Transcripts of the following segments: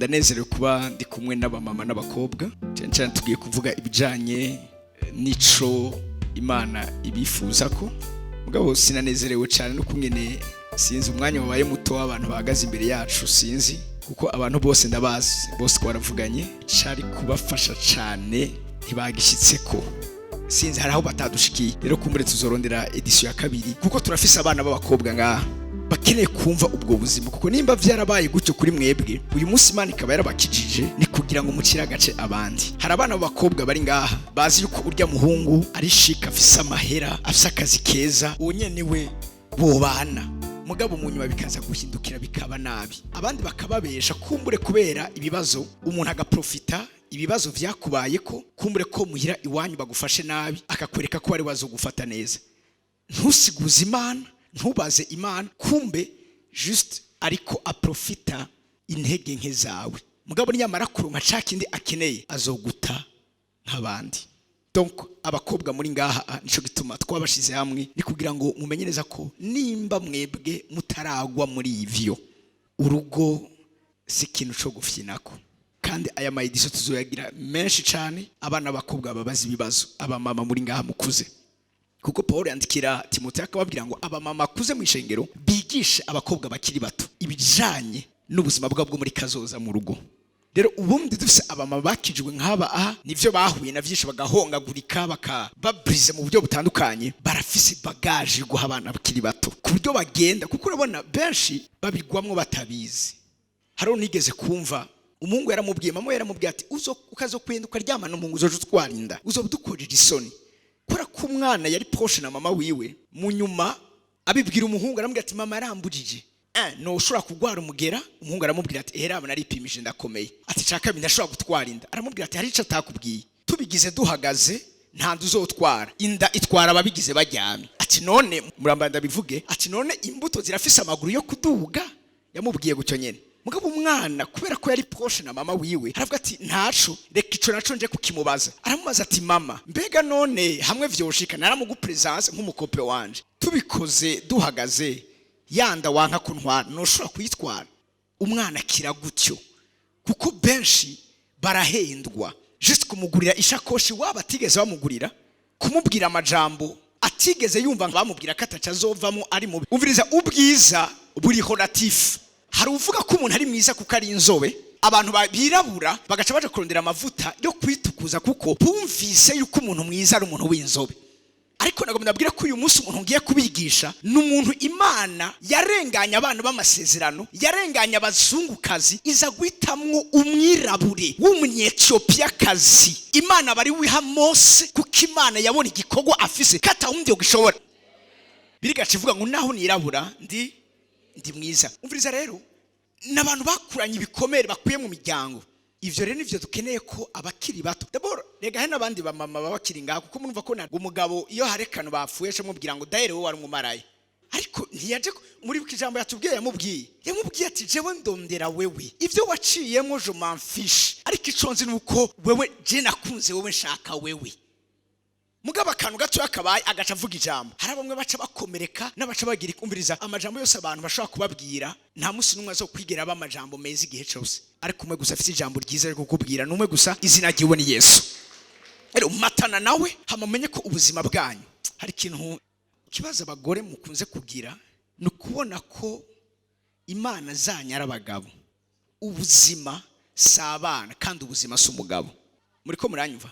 ndanezerewe kuba ndi kumwe n'abamama n'abakobwa cyane tugiye kuvuga ibijanye n'ico Imana ibifuza ko mugabo sinanezerewe cyane no kungene sinzi umwanya wabaye muto w'abantu bahagaze imbere yacu sinzi kuko abantu bose ndabazi bose baravuganye cyari kubafasha cyane ntibagishitseko sinzi haraho batadushikiye rero kumbure tuzorondera edition ya kabiri kuko turafise abana b'abakobwa ngaha bakeneye kumva ubwo buzima kuko nimba vyarabaye gutyo kuri mwebwe uyu munsi Imana ikaba yarabakijije ni kugira ngo mukira gace abandi. Hari abana b'abakobwa bari ngaha bazi yuko urya muhungu ari shika afise amahera afise akazi keza uwo nyene we bobana mugabo mu nyuma bikaza guhindukira bikaba nabi abandi bakababesha kumbure kubera ibibazo umuntu agaprofita ibibazo vyakubaye ko kumbure ko muhira iwanyu bagufashe nabi akakwereka ko ari wazo gufata neza ntusiguze Imana ntubaze Imana kumbe just ariko aprofita intege nke zawe mugabo nyamara kuronka cakindi akeneye azoguta nk'abandi. Donc abakobwa muri ngaha nico gituma twabashize hamwe ni kugira ngo mumenye neza ko nimba mwebwe mutaragwa muri ivyo urugo si ikintu cyo gufyinako kandi aya mayidiso tuzoyagira menshi cyane abana b'abakobwa babaza ibibazo abamama muri ngaha mukuze kuko Paul yandikira Timotheo akababwira ngo abamama kuze mu ishengero bigishe abakobwa bakiri bato ibijanye n'ubuzima bwabo muri kazoza mu rugo. Rero ubundi dufise abamama bakijwe nk'aba aha nivyo bahuye na vyinshi bagahongagurika bakababrize mu buryo butandukanye barafise bagage guha abana bakiri bato ku buryo bagenda kuko urabona benshi babigwamwo batabizi. Haro nigeze kumva umungu yaramubwiye mama yaramubwiye ati ukazokwenda ukaryama n'umungu uzoje utwarinda uzobudukorera isoni kora ko umwana yari proche na mama wiwe mu nyuma abibwira umuhungu aramubwira ati mama yarambujije no ushobora kugwara umugera umuhungu aramubwira ati eraba naripimije ndakomeye ati caka ndashobora gutwara inda aramubwira ati hari ico atakubwiye tubigize duhagaze nta nduzotwara inda itwara ababigize baryamye ati none murambanda bivuge ati none imbuto zirafise amaguru yo kuduga yamubwiye gucyo nyene mugabo umwana kubera ko yari proche na mama wiwe aravuga ati ntaco reka ico naco nje kukimubaza aramubaza ati mama mbega none hamwe vyoshika naramugupresence nk'umukope wanje tubikoze duhagaze yanda wanka kuntwara noshobora kuyitwara umwana kira gutyo kuko benshi barahendwa just kumugurira ishakoshi waba atigeze bamugurira kumubwira amajambo atigeze yumva bamubwira kataca azovamo ari mu umviriza ubwiza buri relatif. Hari uvuga ko umuntu ari mwiza kuko ari inzobe abantu babirabura bagaca baje kurondera amavuta yo kwitukuza kuko bumvise yuko umuntu mwiza ari umuntu w'inzobe. Ariko nagomba ndabwira ko uyu munsi umuntu ngiye kubigisha n'umuntu Imana yarenganya abantu b'amasezerano yarenganya abazungukazi iza guhitamwo umwirabure w'umunyethiopia kazi Imana bari wiha Mose kuko Imana yabona igikorwa afise kata umvyo gishobora birigace vuga ngo naho nirabura ndi mwiza. Umviriza rero n'abantu bakuranye ibikomere bakuye mu miryango ivyo rero nivyo dukeneye ko abakiri bato d'abord rega he nabandi bamama babakiri ngaho kuko munumva ko umugabo iyo harekano bapfuye cyo mubwira ngo daire wowe wari umumaraye ariko ntiyaje muri bukijambo yatubwiye yamubwiye ati jewe ndondera wewe ivyo waciyemo je m'en fiche ariko iconzi nuko wewe je nakunze wewe nshaka wewe mugabo akantu gato akabaye agaca avuga ijambo hari bamwe baca bakomereka n'abaca bagira ikumviriza amajambo yose abantu bashaka kubabwira nta musi numwe zo kwigera b'amajambo meza igihe cyose ariko umwe gusa afite ijambo ryiza ryo kukubwira numwe gusa izina ryiwe ni Yesu. Rero matana nawe hamamenye ko ubuzima bwanyu hari ikintu kibaza abagore mukunze kugira no kubona ko Imana zanyara abagabo ubuzima sabana kandi ubuzima s'umugabo muri ko muranyumva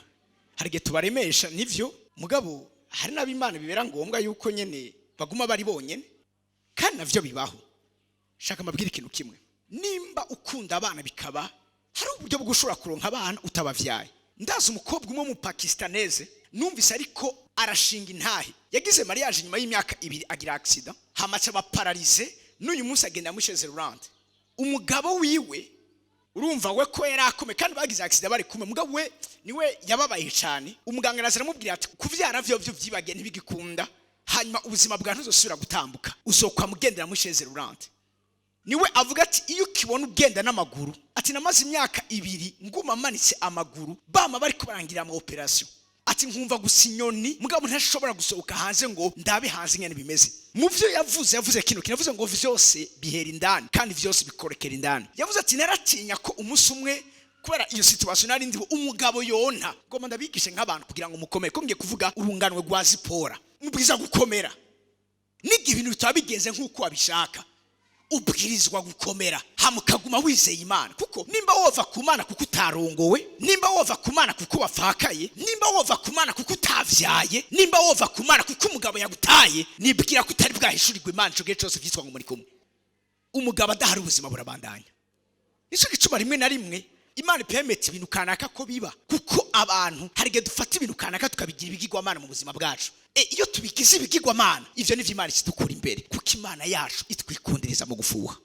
hari gihe tubaremesha nivyo mugabo hari n'abimana bibera ngombwa yuko nyene baguma bari bonyene kandi navyo bibaho. Shaka mabwira ikintu kimwe nimba ukunda abana bikaba hari uburyo bwo gushora kuronka abana utabavyaye. Ndazi umukobwa umwe mu Pakistanese numvise ariko arashinga intahe yagize mariage nyuma y'imyaka 2 agira accident hamaca baparalize n'uyu munsi agenda muri Switzerland umugabo wiwe urumva we ko yarakome kandi bagize accident bari kumwe mugabo we niwe yababaye cyane umuganga nazara mubwira ati kuvyara vyo vyibage ntibigikunda hanyuma ubuzima bwa ntuzosubira gutambuka uzokwa mugendera muri Switzerland. Niwe avuga ati iyo kibona ugenda n'amaguru ati namaze imyaka 2 nguma manitse amaguru bama bari kubarangira ama operation ati nkumva gusa inyoni mugabo ntashobora gusohoka hanze ngo ndabe hanze ingene bimeze. Mu byo yavuze kino kinavuze ngo vyose bihera indani kandi vyose bikorekera indani. Yavuze ati naratinya ko umunsi umwe kubera iyo situation nari ndi umugabo yonta ngo ndabigishe nk'abantu kugira ngo mukomere ko ngiye kuvuga urunganwe rwa Zipora mubwiza gukomera n'igihe ibintu bitabigenze nk'uko wabishaka ubwirizwa gukomera hamukaguma wizeye Imana kuko nimba wova ku Mana kuko utarongowe, nimba wova ku Mana kuko wafakaye, nimba wova ku Mana kuko utavyaye, nimba wova ku Mana kuko umugabo yagutaye, nibwira ko utari bwahishurirwe Imana cyo cyose vyitwa ngo muri kumwe. Umugabo adahari ubuzima burabandanya. Ico gicuma rimwe na rimwe Imana permit ibintu kanaka ko biba kuko abantu harige dufata ibintu kanaka tukabigira ibigirwa Mana mu buzima bwacu. Iyo tubigize ibigirwa Mana ivyo nivyo Imana idukura imbere kuko Imana yacu itwikundireza mu gufuha.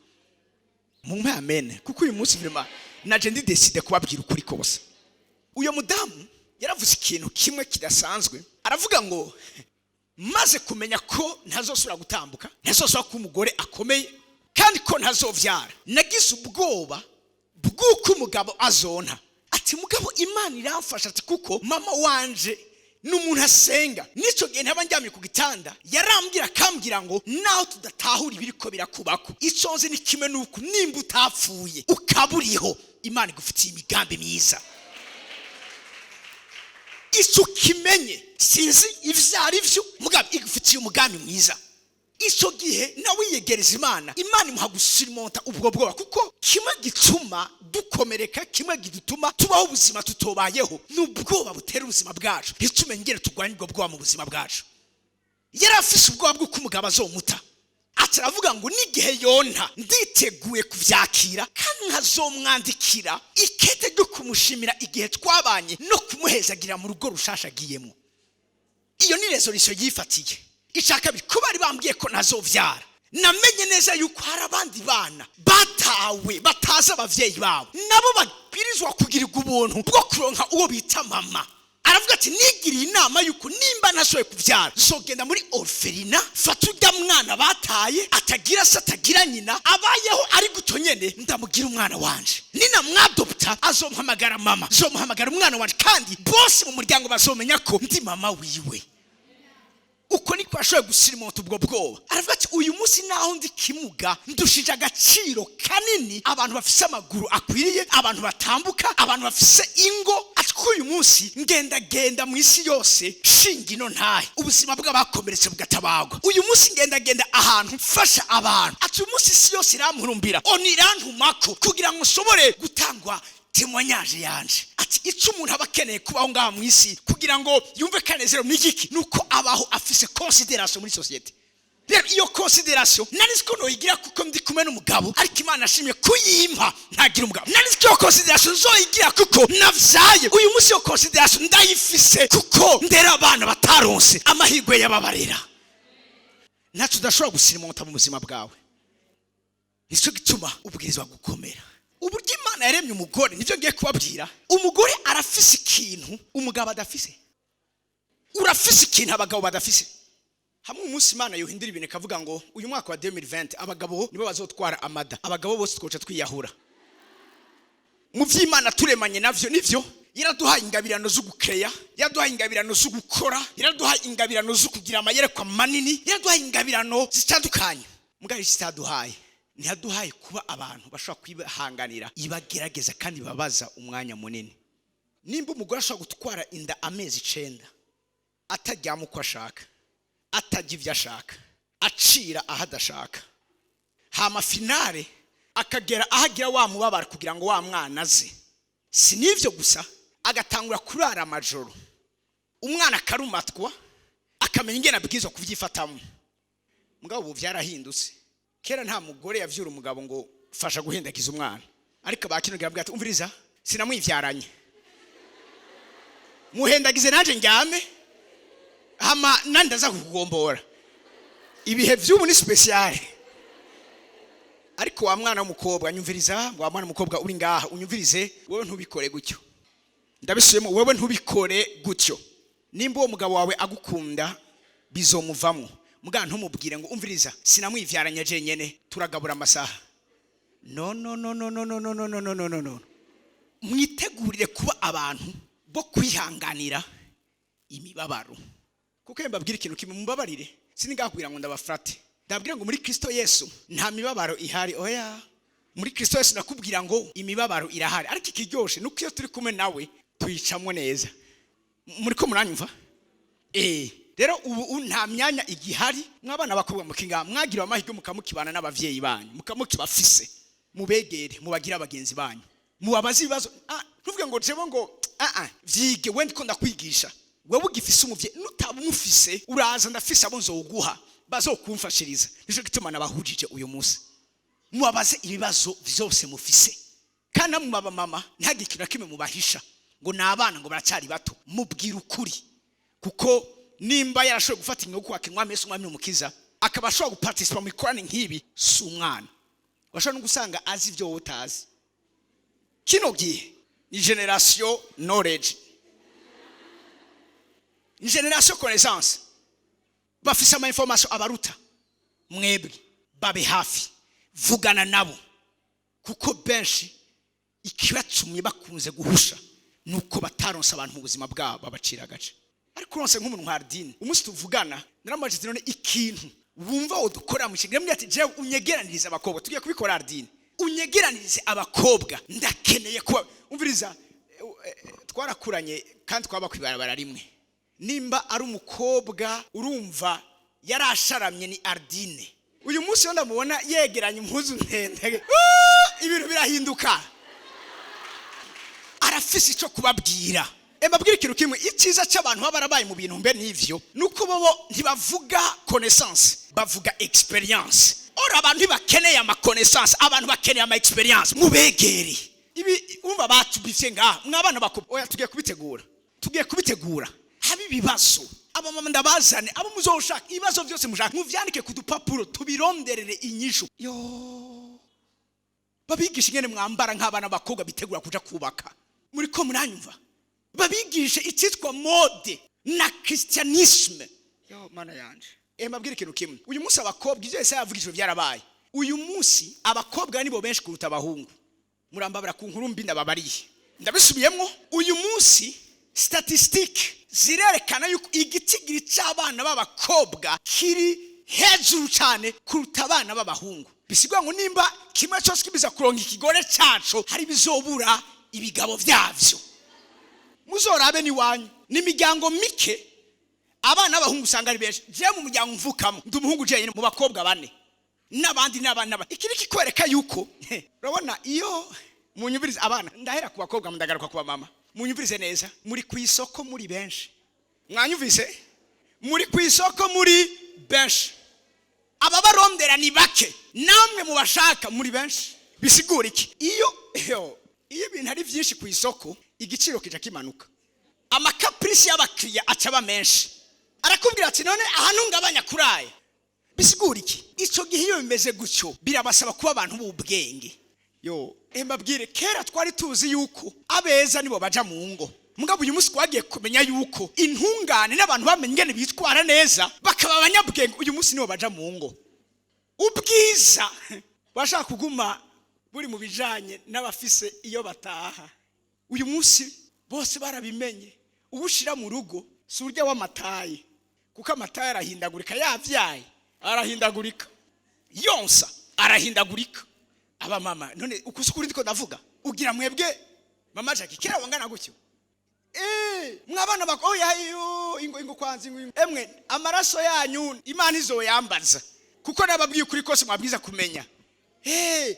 Mumpe amen kuko uyu munsi vraiment naje ndi decide kubabwira ukuri kose. Uyo mudamu yaravuze ikintu kimwe kidasanzwe aravuga ngo maze kumenya ko ntazosubira gutambuka, ntazosubira ku umugore akomeye kandi ko ntazovyara, nagize ubwoba bw'uko umugabo azonta. Ati mugabo Imana iramfasha ati kuko mama wanje n'umuntu asenga, nico gihe ntaba njyamye ku gitanda yarambwira kambwira ngo naho tudatahura ibiriko birakubako ico nzi ni kimwe nuko nimba utapfuye ukaburiho Imana igufitiye imigambi myiza. Ico kimenye sinzi ivyari vyo mugabo igufitiye umugambi mwiza. Ico gihe nawe yegereza Imana imuha gusirimonta ubwo bwoba kuko kimwe gituma dukomereka, kimwe gituma tubaho ubuzima tutobayeho n'ubwoba butera ubuzima bwacu bitume ngere tugwanye ubwo bwoba mu buzima bwacu. Yarafise ubwoba bw'uko umugabo azomuta, ataravuga ngo n'igihe yonta nditeguye kuvyakira kandi nkazomwandikira ikete ryo kumushimira igihe twabanye no kumuhezagira mu rugo rushasha agiyemo. Iyo ni resolution yifatiye. Ishaka bikubari bambwiye ko nazovyara, namenye neza yuko hari abandi bana batawe bataza abavyeyi babo nabo babirizwa kugirirwa ubuntu bwo kuronka uwo bita mama. Aravuga ati nigiriye inama yuko nimba nashoye kuvyara zogenda muri orphelinat fata ujya mwana bataye atagira se atagira nyina abayeho ari gutonyene ndamugira umwana wanje, nina mwadopta azomuhamagara mama, zomuhamagara umwana wanje kandi bose mu muryango bazomenya ko ndi mama wiwe. Uko niko ashoye gusirimonta ubwo bwoba. Aravuga ati uyu munsi naho ndi kimuga ndushije agaciro kanini abantu bafise amaguru akwiriye, abantu batambuka, abantu bafise ingo. Ati uyu munsi ngenda mu isi yose shingino ntahe ubuzima bw'abakomeretse bugatabagwa. Uyu munsi ngenda ahantu mfasha abantu. Ati uyu munsi isi yose irampurumbira onirantumako kugira ngo nshobore gutangwa témoignage yanje. Ati ico umuntu abakeneye kubaho ngaha mu isi kugira ngo yumve kanezero n'igiki nuko abaho afise considération muri société. Rero iyo considération nanisiko no igira kuko ndi kumwe n'umugabo ariko Imana ashimye kuyimpa ntagira umugabo. Nanisiko considération zoyigira kuko navyaye. Uyu munsi yo considération ndayifise kuko ndera abana bataronse amahirwe yababarera. Nacu dashobora gusirimonta mu buzima bwawe. Nico gituma ubwirizwa gukomera. Uburyo Imana yaremye umugore nivyo ngiye kubabwira. Umugore arafise ikintu umugabo adafise. Urafise ikintu abagabo badafise. Hamwe umunsi Imana yohindura ibintu kavuga ngo uyu mwaka wa 2020 abagabo nibo bazotwara amada, abagabo bose twoca twiyahura. Mu vy'Imana turemanye navyo nivyo yaraduhaye ingabirano zo gukeya, yaraduhaye ingabirano zo gukora, yaraduhaye ingabirano zo kugira amayerekwa manini, yaraduhaye ingabirano zitandukanye. Mugabo zitaduhaye ntiyaduhaye kuba abantu bashobora kwihanganira ibagerageza kandi babaza umwanya munini. Nimba umugore ashobora gutwara inda amezi 9 atajyamo uko ashaka, atajya ivyo ashaka, acira ahadashaka, hama finale akagera ahagira wa mubabara kugira ngo wa mwana aze. Si nivyo gusa agatangura kurara amajoro, umwana akarumatwa akamenya ingene abwirizwa kuvyifatamo. Mugabo ubu vyarahindutse. Kera nta mugore yavyura umugabo ngo fasha guhendakiza umwana, ariko bakinogira bwati umviriza sinamwivyaranye muhendagize nanje njyame hama nandaza kukugombora. Ibihe vy'ubu ni special. Ariko wa mwana w'umukobwa nyumviriza, wa mwana w'umukobwa uri ngaha unyumvirize, wewe ntubikore gutyo. Ndabisuyemo wewe ntubikore gutyo. Nimba uwo mugabo wawe agukunda bizomuvamo. Muga ntumubwire ngo umviriza sinamwivyaranye je nyene turagabura amasaha. No. Mwitegurire kuba abantu bo kwihanganira imibabaro. Kuko mbabwira ikintu kimwe, mumbabarire sinigakubwira ngo ndabafrate, ndabwira ngo muri Kristo Yesu nta mibabaro ihari. Oya, muri Kristo Yesu nakubwira ngo imibabaro irahari, ariko ikiryoshe nuko iyo turi kumwe nawe tuyicamwe neza. Muri ko muranyumva? Rero ubu nta myanya igihari, mwabana bakobwa mukinga mwagira amahirwe mukamukibana n'abavyeyi banyu, mukamukibafise, mubegere, mubagira abagenzi banyu, mubabaza ibibazo. Tuvuge ngo jebo ngo vyige wendi ko ndakwigisha, wewe ugifise umuvye nutaba umufise uraza ndafise abo nzoguha bazokumfashiriza. Nico gituma nabahujije uyu munsi, mubabaze ibibazo vyose mufise, kana mu baba mama ntagikira kimwe mubahisha ngo nabana ngo baracari bato, mubwira ukuri. Kuko nimba yarashoboye gufata ingo kwake Mwami Yesu Mwami n'umukiza, akaba ashobora guparticipa mu ikorane nk'ibi, si umwana washobora no gusanga azi ivyo utazi. Kino gihe ni generation knowledge, ni generation connaissance, bafise ama information abaruta. Mwebwe babe hafi, vugana nabo, kuko benshi ikibatumye bakunze guhusha nuko bataronse abantu mu buzima bwabo babacira agace. Ariko uronse nk'umuntu nka Ardine, umunsi tuvugana naramajije none ikintu wumva udukora mu kigire, ati je unyegeranirize abakobwa, tugiye kubikora Ardine, unyegeranirize abakobwa, ndakeneye kuba umviriza. Twarakuranye kandi twaba kwibarabara rimwe, nimba ari umukobwa urumva yarasharamye ni Ardine. Uyu munsi yo ndamubona yegeranye impuzu ntende, ibintu birahinduka, arafise ico kubabwira. Mbabwira ikintu kimwe, icyiza cy'abantu barabaye mu bintu mbe n'ivyo nuko bobo ntibavuga connaissance, bavuga experience. Ora abantu ntibakeneye ama connaissance, abantu bakeneye ama experience. Mubegere ibi umva batubifye nga mwabana bako. Oya, tugiye kubitegura habi ibibazo, aba mama ndabazane, abo muzoshaka ibibazo byose mushaka muvyandike ku dupapuro, tubironderere inyishu. Yo, babigisha ingene mwambara nk'abana bakobwa bitegura kuja kubaka. Muri ko muranyumva? Babigishe icyitwa mode na christianisme. Yo mana yanje, mbabwira ikintu kimwe, uyu munsi abakobwa ivyo Yesaya yavugije byarabaye. Uyu munsi abakobwa nibo benshi kuruta abahungu. Murambabara ku nkuru mbi ndababariye, ndabisubiyemo. Uyu munsi statistique zirerekana yuko igitigiri cy'abana b'abakobwa kiri hejuru cyane kuruta abana b'abahungu. Bisigwa ngo nimba kimwe cyose kibiza kuronka ikigore cyacu, hari bizobura ibigabo vyavyo. Muzorabe ni wanyu n'imiryango mike, abana b'abahungu usanga ari benshi. Je mu muryango mvukamo ndi umuhungu je mu bakobwa bane, n'abandi n'abana. Iki nikikwereka yuko urabona iyo munyumvirize abana, ndahera ku bakobwa ndagaruka ku mama, munyumvirize neza, muri ku isoko muri benshi. Mwanyumvise? Muri ku isoko muri benshi, aba barondera ni bake, namwe mubashaka muri benshi. Bisigura iki? Iyo ibintu ari byinshi ku isoko, igiciro kija kimanuka, amakaprisi y'abakiriya acaba menshi. Arakubwira ati none ahantu ngabanya kuraya. Bisigura iki? Ico gihe iyo bimeze gutyo birabasaba kuba abantu b'ubwenge. Yo, mbabwire kera twari tuzi yuko abeza nibo baja mu ngo, mugabo uyu munsi twagiye kumenya yuko intungane n'abantu bamenye ingene bitwara neza bakaba abanyabwenge, uyu munsi nibo baja mu ngo. Ubwiza bashaka kuguma buri mu bijanye n'abafise iyo bataha. Uyu munsi bose barabimenye, ubushira mu rugo si urya w'amataye, kuko amataye arahindagurika, yavyaye arahindagurika, yonsa arahindagurika. Aba mama none ukusukuri ndiko ndavuga, ugira mwebwe mama Jackie kera wangana gutyo. Mwabana bako yo ingo kwanza ingo, emwe amaraso yanyu Imana izoyambaza, kuko nababwiye kuri kose mwabwiza kumenya.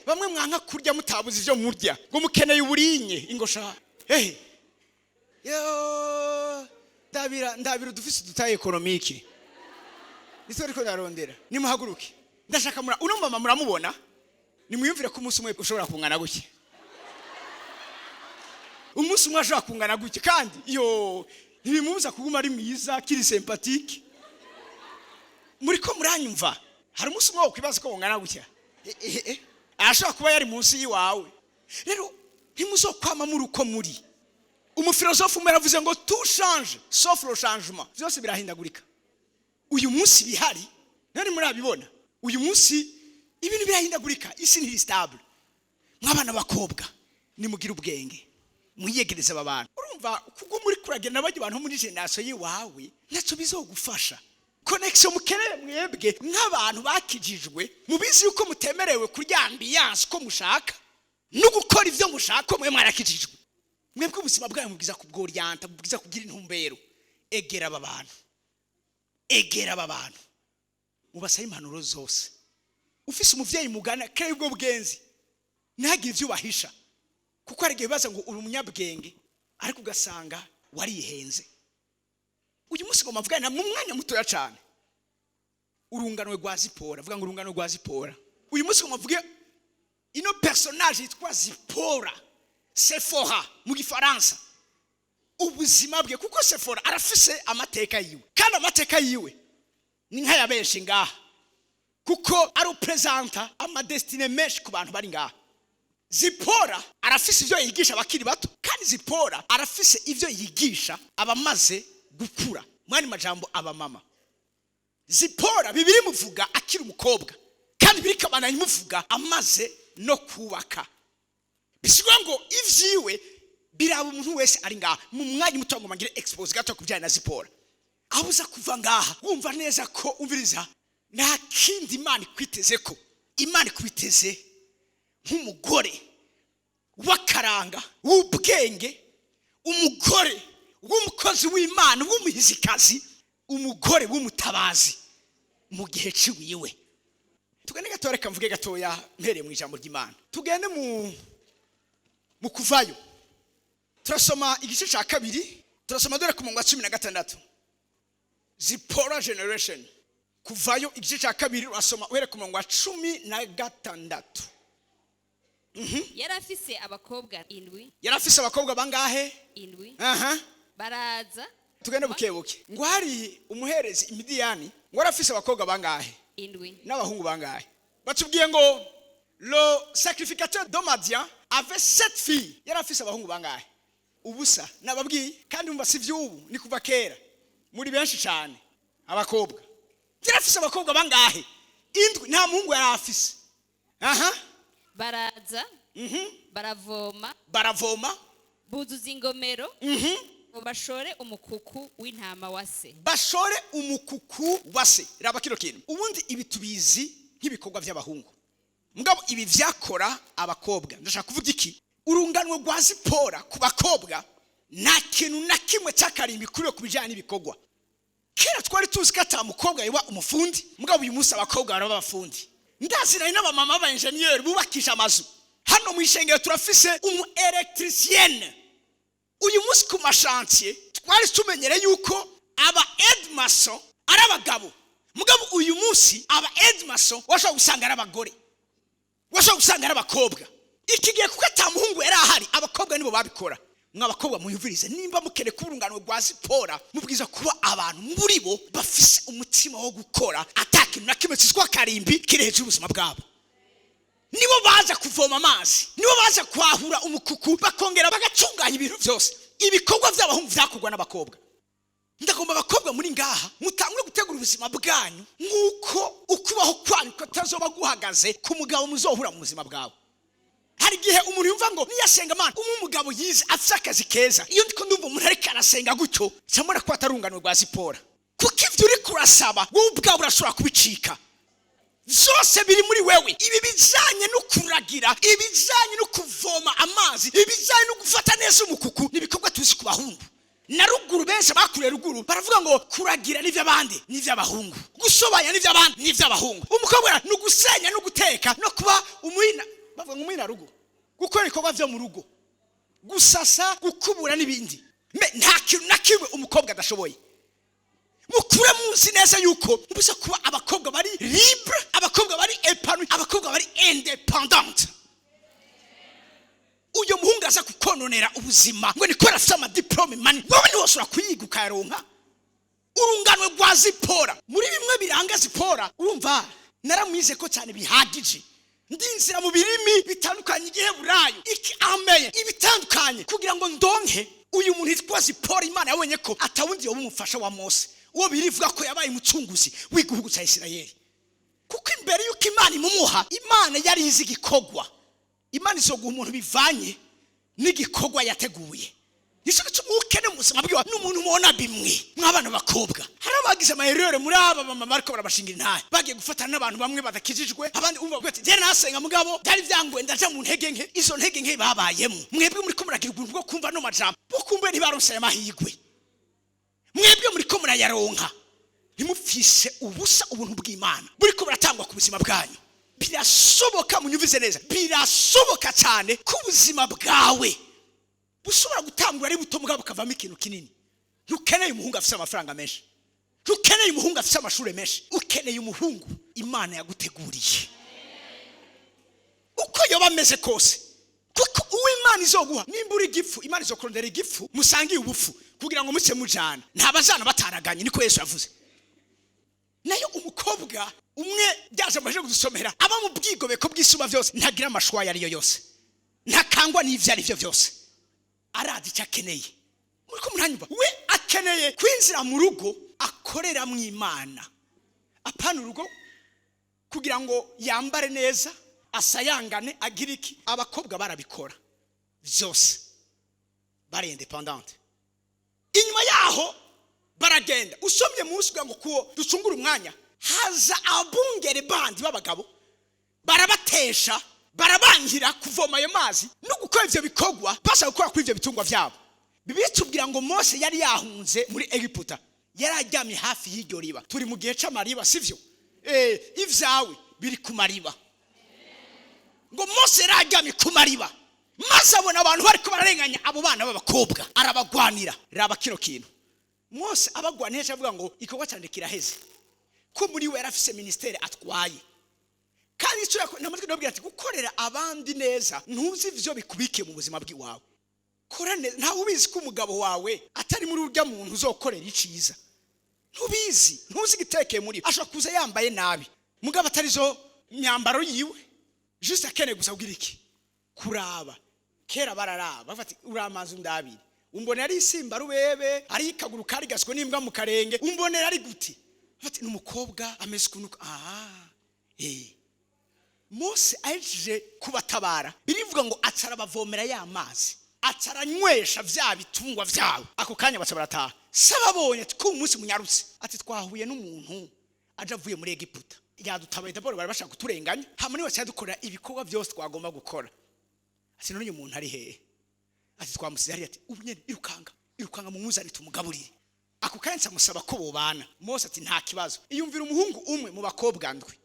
Bamwe mwanka kurya mutabuze ivyo murya ngo mukeneye uburinye ingosha. Yo ndabira dufise dutaye economique, nizo riko narondera. Nimuhaguruke, ndashaka uno mama muramubona, nimuyumvire ko umunsi umwe ushobora kungana gutya. Umunsi umwe ashobora kungana gutya, kandi yo ntibimubuza kuguma ari mwiza, kiri sympathique. Muri ko muranyumva? Hari umunsi umwe wo kwibaza ko ungana gutya. Ashobora kuba yari munsi yiwawe. Rero ntimuzokwama muri uko muri. Umufilosofe umwe yaravuze ngo tout change sauf le changement. Byose birahindagurika. Uyu munsi bihari, nari murabibona. Uyu munsi ibintu birahindagurika, isi ni stable. Mwabana bakobwa nimugira ubwenge, mwiyegereze aba bantu. Urumva kuko muri kuragenda n'abandi bantu muri generation yiwawe ntacyo bizogufasha. Connection mukeneye mwebwe nk'abantu bakijijwe mubizi yuko mutemerewe kurya ambiance ko mushaka no gukora ivyo mushaka mwe mwarakijijwe. Mwebwe ubuzima bwawe mubwiza kubworyanta mubwiza kugira intumbero. Egera aba bantu. Egera aba bantu. Mubasa impanuro zose. Ufise umuvyeyi mugana kare ubwo bwenzi. Ntagire ivyo bahisha. Kuko ari gihe baza ngo uri umunyabwenge ariko ugasanga warihenze. Uyu munsi ngo mavugana mu mwanya mutoya cyane. Urunganwe rwa Zipora, vuga ngo urunganwe rwa Zipora. Uyu munsi ngo mavuge ino personnage yitwa Zipora. Sephora mu gifaransa. Ubuzima bwe kuko Sephora arafise amateka yiwe. Kandi amateka yiwe ni nka yabenshi ngaha. Kuko ari representa ama destiny mesh ku bantu bari ngaha. Zipora arafise ivyo yigisha abakiri bato kandi Zipora arafise ivyo yigisha abamaze gukura. Mwani majambo aba mama. Zipora bibiri muvuga akiri umukobwa kandi biri kabana muvuga amaze no kubaka. Bisigwa ngo ivyiwe biraba umuntu wese ari ngaha mu mwanya mutongo mangire expose gato kubyana na Zipora. Abuza kuva ngaha wumva neza ko umviriza nta kindi Imana kwiteze ko Imana kubiteze nk'umugore wakaranga w'ubwenge, umugore w'umukozi w'Imana w'umuhizikazi, umugore w'umutabazi mu gihe ciwiwe. Tugende gatoreka mvuge gatoya mpereye mu ijambo ry'Imana. Tugende mu Kuvayo. Turasoma igice ca kabiri, turasoma dore ku murongo wa 16. Zipora generation. Kuvayo igice ca kabiri urasoma uhere ku murongo wa 16. Yarafise abakobwa 7. Yarafise abakobwa bangahe? 7. Baraza. Tugende bukebuke. Ngo hari umuherezi Imidiyani, ngo yarafise abakobwa bangahe? 7. N'abahungu bangahe? Batubwiye ngo le sacrificateur d'Omadian avait 7 filles. Yarafise abahungu bangahe? Ubusa. Nababwiye kandi umva si vyubu ni kuva kera. Muri benshi cyane abakobwa. Yarafise abakobwa bangahe? 7. Nta muhungu yarafise. Baraza. Baravoma. Buzuza ingomero. Bashore umukuku w'intama wase. Bashore umukuku wase. Raba kino kintu. Ubundi ibi tubizi nk'ibikorwa by'abahungu. Mugabo ibi vyakora abakobwa. Ndashaka kuvuga iki? Urunganwe rwa Zipora ku bakobwa nta kintu na kimwe cyakarimbi kuri kubijana n'ibikorwa. Kera twari tuzi ko atamukobwa yiba umufundi. Mugabo uyu munsi abakobwa baraba abafundi. Ndazira ina bamama ba engineer bubakisha amazu. Hano mu ishengero turafise umu electricienne. Uyu munsi ku mashantier twari tumenyere yuko aba Edmason ari abagabo. Mugabo uyu munsi aba Edmason washa gusanga ari abagore. Washa gusanga ari abakobwa. Ikigiye kuko atamuhungu era ahari abakobwa nibo babikora. Mwabakobwa muyumvirize nimba mukene kurunganwe rwa Zipora mubwiza kuba abantu muri bo bafise umutima wo gukora atakintu na kimwe kizwa karimbi kireje ubuzima bwabo. Nibo baza kuvoma amazi, nibo baza kwahura umukuku bakongera bagacunganya ibintu byose. Ibikorwa by'abahungu byakugwa n'abakobwa. Ndagomba abakobwa muri ngaha mutangwe gutegura ubuzima bwanyu nkuko ukubaho kwanyu katazoba guhagaze ku mugabo muzohura mu buzima bwawe. Hari gihe umuntu yumva ngo niyasenga Imana umugabo yize afite akazi keza. Iyo ndiko ndumva umuntu ariko arasenga gutyo cyamara ko atarunganwe rwa Zipora. Kuko ivyo uri kurasaba wowe ubwawe urashobora kubicika. Zose biri muri wewe. Ibi bijanye no kuragira, ibijanye no kuvoma amazi, ibijanye no gufata neza umukuku nibikorwa tuzi ku bahungu. Na ruguru benshi bakuriye ruguru baravuga ngo kuragira n'ivyo abandi n'ivyo abahungu. Gusobanya n'ivyo abandi n'ivyo abahungu. Umukobwa no gusenya no guteka no kuba umuhina bavuga ngo umuhina rugo. Gukora ibikorwa byo mu rugo. Gusasa, gukubura n'ibindi. Nta kintu na kimwe umukobwa adashoboye. Mukure munsi neza yuko mbuza kuba abakobwa bari libre, abakobwa bari épanoui, abakobwa bari indépendante. Uyo muhungu aza kukononera ubuzima ngo nikora afite ama diplome mani wowe ni wosura kuyiga ukaronka. Urunganwe rwa Zipora muri bimwe biranga Zipora urumva naramwize ko cyane bihagije. Ndinzira mu birimi bitandukanye igihe burayo iki ameye ibitandukanye kugira ngo ndonke uyu muntu yitwa Zipora Imana yabonye ko atawundi yo umufasha wa Mose. Uwo birivuga ko yabaye umucunguzi w'igihugu cya Isirayeli. Kuko imbere yuko Imana imumuha Imana yari izi gikogwa. Imana izoguha umuntu bivanye n'igikorwa yateguye. Nicyo gituma ukene mu buzima bwiwe n'umuntu mubona bimwe mw'abana bakobwa. Hari abagize amayerere muri aba mama bariko barabashingira intahe bagiye gufatana n'abantu bamwe badakijijwe, abandi umva bati je nasenga mugabo byari byangwe ndaja mu ntege nke. Izo ntege nke babayemo mwebwe muri ko muragira ubuntu bwo kumva no majambo bukumbe ntibaronse amahigwe, mwebwe muri ko murayaronka ntimupfishe ubusa ubuntu bw'Imana buriko buratangwa ku buzima bwanyu. Birashoboka munyumvize neza, birashoboka cyane ku buzima bwawe ushobora gutangura ari buto mugabo kavamo ikintu kinini. Ntukeneye umuhungu afite amafaranga menshi, ntukeneye umuhungu afite amashuri menshi, ukeneye umuhungu Imana yaguteguriye uko yoba ameze kose, kuko uw'Imana izoguha. Nimba uri igifu Imana izokurondera igifu musangiye ubufu kugira ngo muce mujana, ntabajana bataraganye, niko Yesu yavuze. Nayo umukobwa umwe byaje amaje gusomera aba mu bwigobeko bw'isuba byose, ntagira amashwa yari yose, ntakangwa n'ivyo ari byo byose, aradi cyakeneye. Muri ko muranyumva, we akeneye kwinjira mu rugo akorera mu Imana, apana urugo kugira ngo yambare neza asayangane agira iki. Abakobwa barabikora byose, bari independent. Inyuma yaho baragenda, usomye munsi kugira ngo kuwo ducungura umwanya, haza abungere bandi b'abagabo barabatesha, barabangira kuvoma ayo mazi no gukora ivyo bikogwa bashaka gukora kuri ivyo bitungwa vyabo. Bibitubwira ngo Mose yari yahunze muri Egiputa, yarajyamye hafi y'iryo riba. Turi mu gihe c'amariba sivyo? Ivyawe biri ku mariba. Ngo Mose yarajyamye ku mariba, maze abona abantu bariko bararenganya abo bana b'abakobwa, arabagwanira. Raba kino kintu Mose abagwanira avuga ngo ikorwa cyane kiraheze, ko muri we yarafise ministere atwaye. Kandi icyo namatwe ndabwira ati gukorera abandi neza ntuzi ivyo bikubikiye mu buzima bw'iwawe. Kora neza, nta ubizi ko umugabo wawe atari muri urya muntu uzokorera iciza. Ntubizi, ntuzi gitekeye muri ashaka kuza yambaye nabi, mugabo atari zo myambaro yiwe, juste akene gusa kugira iki kuraba. Kera bararaba bafati uramazi undabiri, umbone ari isimba rubebe, ari ikaguru kari gaswe n'imbwa mu karenge, umbone ari guti bafati n'umukobwa ameze kunuka. Mose aje kubatabara, birivuga ngo acarabavomera ya mazi, acaranywesha vya bitungwa vyawe. Ako kanya baca barataha. Sababonye ku munsi munyarutse ati twahuye n'umuntu aje avuye muri Egiputa, yadutabaye daboro bari bashaka kuturenganya, hamwe niwe cyadukora ibikorwa byose twagomba gukora. Ati none uyu muntu ari hehe? Ati twamusize hari, ati ubunyene irukanga mu muzani tumugaburire. Ako kanya nsamusaba ko bobana. Mose ati nta kibazo, iyumvira umuhungu umwe mu bakobwa ndwi.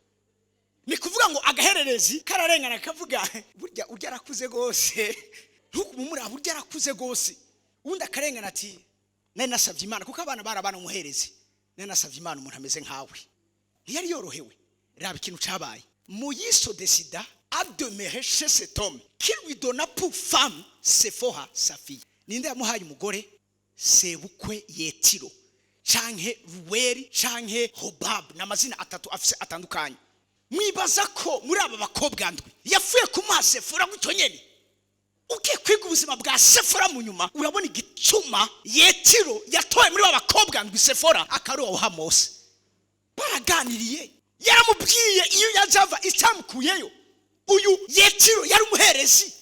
Ni kuvuga ngo agahererezi kararengana kavuga burya urya arakuze gose, ntukumumura burya arakuze gose. Undi akarengana ati nari nasavye Imana, kuko abana barabana umuherezi, nari nasavye Imana umuntu ameze nkawe. Ntiyari yorohewe. Raba ikintu cabaye. Moïse décida à demeurer chez cet homme qui lui donna pour femme Sephora sa fille. Ninde yamuhaye umugore? Sebukwe Yetiro canke Ruweri canke Hobab, n'amazina atatu afise atandukanye. Mwibaza ko muri aba bakobwa ndwi yafuye kumuha Sefora gutyo nyene? Ugiye kwiga ubuzima bwa Sefora mu nyuma urabona igituma Yetiro yatoye muri aba bakobwa ndwi Sefora akaruwa uha Mose. Baraganiriye, yaramubwiye iyo yajava icyamukuyeyo. Uyu Yetiro yari umuherezi,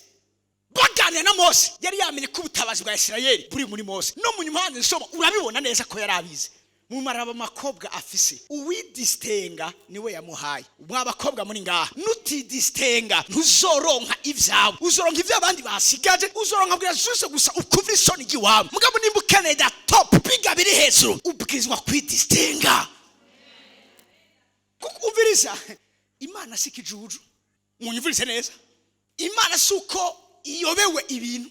baganira na Mose yari yamenye ko ubutabazi bwa Isirayeli buri muri Mose. No mu nyuma nsoma urabibona neza ko yarabize. Mu maraba makobwa afise uwidistenga niwe yamuhaye. Mwa bakobwa muri ngaha nutidistenga ntuzoronka ivyawe, uzoronka ivyo abandi basigaje, uzoronka bwa Yesu gusa ukuvira isoni giwawe. Mugabo nimba ukeneye da top biga biri hejuru ubwirizwa kwidistenga. Kukuviriza Imana sikijuju, munyumvirize neza. Imana suko iyobewe ibintu,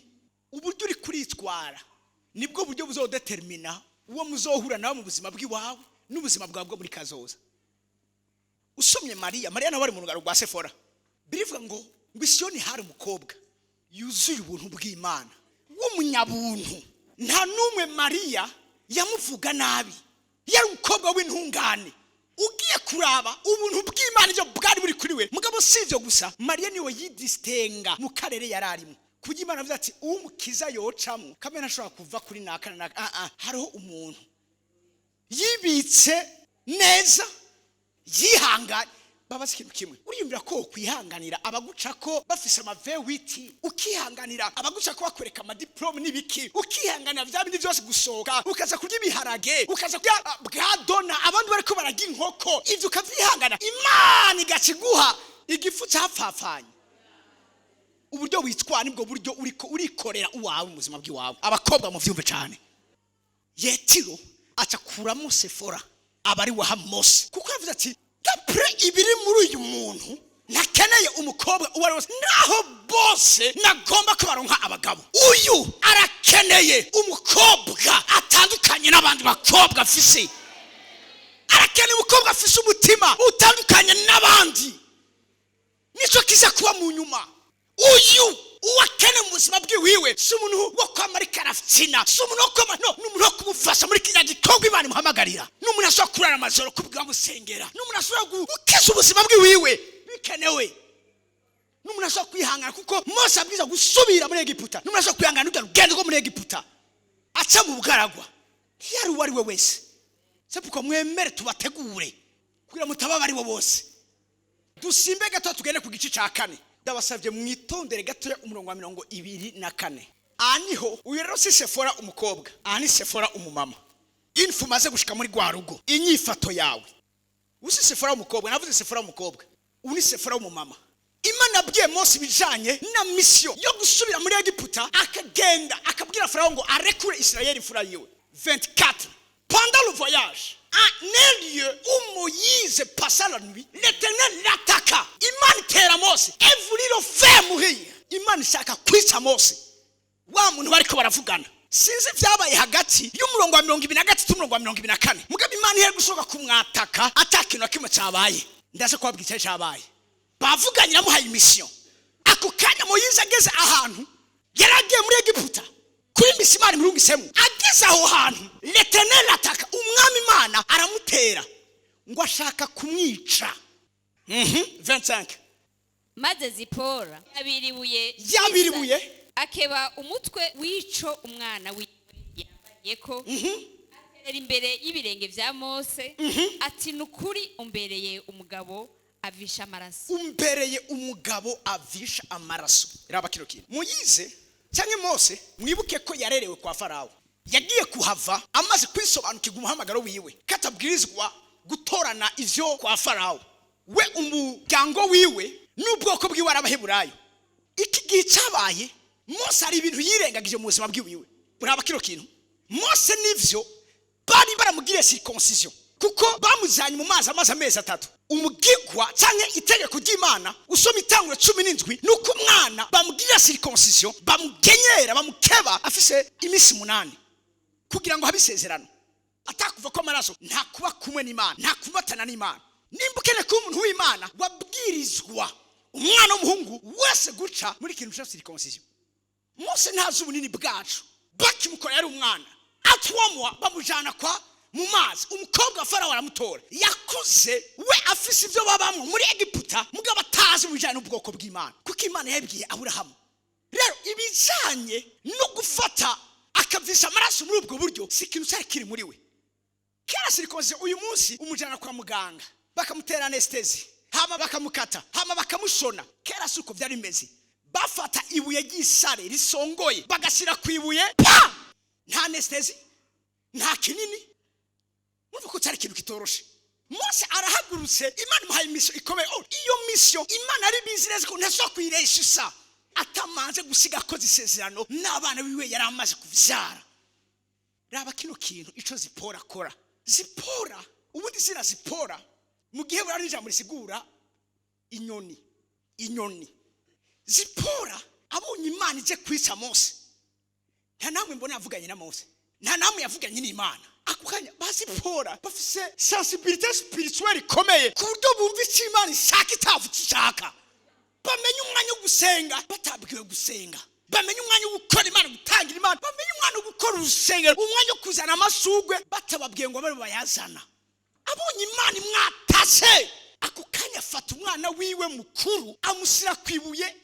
uburyo uri kuritwara nibwo buryo buzodetermina uwo muzohura nawe mu buzima bw'iwawe n'ubuzima bwabwo muri kazoza. Usomye Mariya nawe ari mu rugaro rwa Sefora, birivuga ngo Isiyoni hari umukobwa yuzuye ubuntu bw'Imana w'umunyabuntu, nta numwe Mariya yamuvuga nabi, yari umukobwa w'intungane. Ugiye kuraba ubuntu bw'Imana ibyo bwari buri kuri we. Mugabo sivyo gusa, Mariya niwe yidistenga mu karere yararimo. Kugira Imana avuze ati umukiza yocamo kamena ashobora kuva kuri nakana hariho umuntu yibitse neza, yihanganye, babaza ikintu kimwe, uriyumvira ko kwihanganira abaguca ko bafise amavewiti, ukihanganira abaguca ko bakwereka amadiplome n'ibiki, ukihanganira vya bindi byose gusohoka ukaza kurya ibiharage, ukaza kurya bwadona abandi bariko bararya inkoko, ivyo ukavyihangana, Imana igakiguha igifu cyapfapfanye. Uburyo witwara nibwo buryo urikorera uwawe mu buzima bw'iwawe. Abakobwa muvyumve cyane, Yetiro acakuramo Sefora abari wa Mose, kuko yavuze ati dapre ibiri muri uyu muntu nakeneye umukobwa uwari wose, naho bose nagomba kubaronka abagabo, uyu arakeneye umukobwa atandukanye n'abandi bakobwa afise, arakeneye umukobwa afise umutima utandukanye n'abandi, nico kiza kuba mu nyuma. Uyu uwakene mu buzima bw'iwiwe si umuntu wo kwamara ikaraftina, si umuntu wo kwamara n'umuntu wo kumufasha muri kiriya gikorwa Imana imuhamagarira, n'umuntu ashobora kurara amajoro kubwira musengera, n'umuntu ashobora gukiza ubuzima bw'iwiwe bikenewe, n'umuntu ashobora kwihangana kuko Mose abwiza gusubira muri Egiputa, n'umuntu ashobora kwihangana n'urwo rugendo rwo muri Egiputa aca mu bugaragwa. Yari uwo ari we wese, c'est pourquoi mwemere tubategure kugira mutaba bari bo bose. Dusimbe gato tugende ku gice cya 4. Ndabasavye mwitondere gato umurongo wa 24. Aniho uyu rero si Sefora umukobwa, ani Sefora umumama. Infu maze gushika muri gwa rugo, inyifato yawe. Usi Sefora umukobwa, navuze Sefora umukobwa. Uni Sefora umumama. Imana abwiye Mose bijanye na mission yo gusubira muri Egiputa, akagenda akabwira Farao ngo arekure Israeli imfura yiwe. 24. Pendant le voyage, à un lieu où Moïse passa la nuit, l'Éternel l'attaqua. Imana tera Mose et voulut le faire mourir. Imana ishaka kwica Mose. Wa muntu bariko baravugana. Sinzi vyabaye hagati y'umurongo wa 23 n'umurongo wa 24. Mugabe Imana ihere gusoka kumwataka atakintu kimwe cyabaye. Ndaje kwabwira icyo cyabaye. Bavuganyira muhaye mission. Ako kanya Moïse ageze ahantu yaragiye muri Egiputa. Kuri misimari murungisemu ageze aho hantu l'Éternel ataka, umwami Imana aramutera ngo ashaka kumwica. 25. Maze Zipora yabiribuye akeba umutwe w'ico umwana yeko atera imbere y'ibirenge vya Mose, ati nukuri umbereye umugabo avisha amaraso. Umbereye umugabo avisha amaraso. Raba kino kintu Moyize cyangwa Mose, mwibuke ko yarerewe kwa Farao, yagiye kuhava amaze kwisobanukirwa umuhamagaro wiwe, katabwirizwa gutorana ivyo kwa Farao. We umuryango wiwe n'ubwoko bwiwe arabaheburayo. Iki gihe cyabaye Mose ari ibintu yirengagije mu buzima bwiwe. Uraba kino kintu Mose nivyo bari baramugiriye circoncision, kuko bamujanye mu mazi amezi 3. Umugigwa cyangwa itegeko ry'Imana usoma itangura 17 nuko umwana bamugirira circoncision, bamugenyera bamukeba afise imisi 8 kugira ngo habisezerano atakuva ko amaraso nta kuba kumwe n'Imana, nta kubatana n'Imana. Nimbukene ko umuntu w'Imana wabwirizwa umwana w'umuhungu wese guca muri kintu cya circoncision. Mose ntazi ubunini bwacu, bakimukora yari umwana atwamwa bamujana kwa mu mazi, umukobwa wa Farao aramutora, yakuze we afise ivyo babamwe muri Egiputa, mugabo atazi ubujana ubwoko bw'Imana, kuko Imana yabwiye Aburahamu. Rero ibijanye no gufata akavisha amaraso muri ubwo buryo si ikintu cyari kiri muri we. Kera circoncision uyu munsi umujana kwa muganga bakamutera anesthesia, hama bakamukata, hama bakamushona. Kera suko byari bimeze, bafata ibuye ry'isare risongoye bagashira ku ibuye, nta anesthesia nta kinini. Murumva ko cyari ikintu kitoroshe. Mose arahagurutse, Imana imuhaye mission ikomeye. Iyo mission Imana ari business ko ntaso kwiresha atamanze gusiga ko zisezerano n'abana biwe yari amaze kuvyara. Raba kino kintu ico Zipora akora. Zipora ubundi zina Zipora mu gihe bari ijambo risigura inyoni. Zipora abonye Imana ije kwica Mose, nta namwe mbona avuganye na Mose, nta namwe yavuganye n'Imana. Akukanya bazipora bafise sensibilité spirituelle ikomeye ku buryo bumva icyo Imana ishaka itavu ishaka. Bamenye umwanya wo gusenga batabwiwe gusenga, bamenye umwanya wo gukora Imana, gutangira Imana, bamenye umwanya wo gukora urusengero, umwanya wo kuzana amasugwe batababwiye ngo bari bayazana. Abonye Imana imwatashe, akukanya afata umwana wiwe mukuru amusira kwibuye.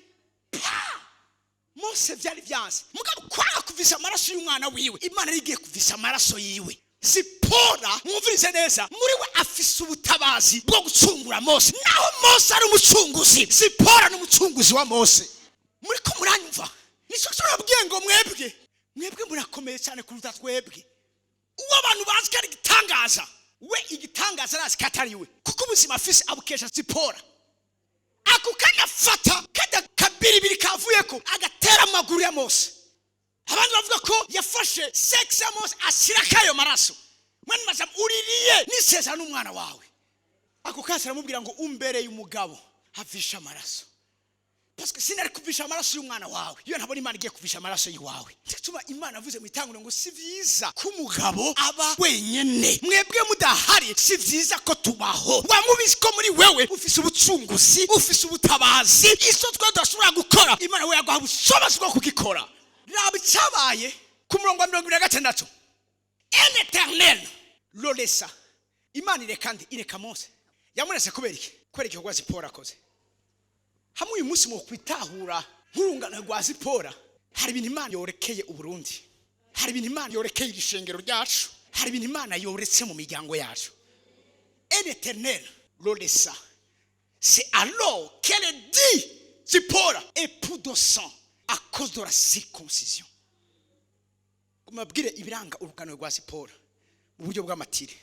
Mose vyari vyanse, mugabo kwanga kuvisha amaraso y'umwana wiwe, Imana rigiye kuvisha amaraso yiwe. Zipora mwumvirize neza muri we afise ubutabazi bwo gucungura Mose. Naho Mose ari umucunguzi, Zipora n'umucunguzi wa Mose. Muri ko muranyumva? Nico cyabwiye ngo mwebwe murakomeye cyane kuruta twebwe. Uwo abantu bazi ko ari igitangaza, we igitangaza arazi katariwe, kuko ubuzima afise abukesha Zipora. Ako kanafata kada kabiribiri kavuyeko agatera amaguru ya Mose. Abantu bavuga ko yafashe sex ya Mose ashyira kayo maraso. Mwana mazam uririye niseza n'umwana wawe. Ako kanse aramubwira ngo umbereye umugabo havisha amaraso. Parce que sinari kuvisha amaraso y'umwana wawe. Iyo ntabona Imana igiye kuvisha amaraso y'wawe. Cyatuma Imana avuze mu itanguro ngo si vyiza ko umugabo aba wenyene. Mwebwe mudahari si vyiza ko tubaho. Wamubizi ko muri wewe ufise ubucunguzi, ufise ubutabazi. Iso twadashobora gukora, Imana we yaguha ubushobozi bwo kugikora. Raba cyabaye ku murongo wa 26. En éternel lo laissa. Imana ireka Mose. Yamurese kubera iki? Kubera iki gwazi Zipora akoze. Hamwe uyu munsi mu kwitahura nk'urungano rwa Zipora, hari ibintu Imana yorekeye uburundi, hari ibintu Imana yorekeye irishengero ryacu, hari ibintu Imana yoretse mu miryango yacu. En éternel lo laissa. C'est alors qu'elle dit Zipora époux de sang à cause de la circoncision. Kumabwire ibiranga urugano rwa Zipora mu buryo bw'amatire.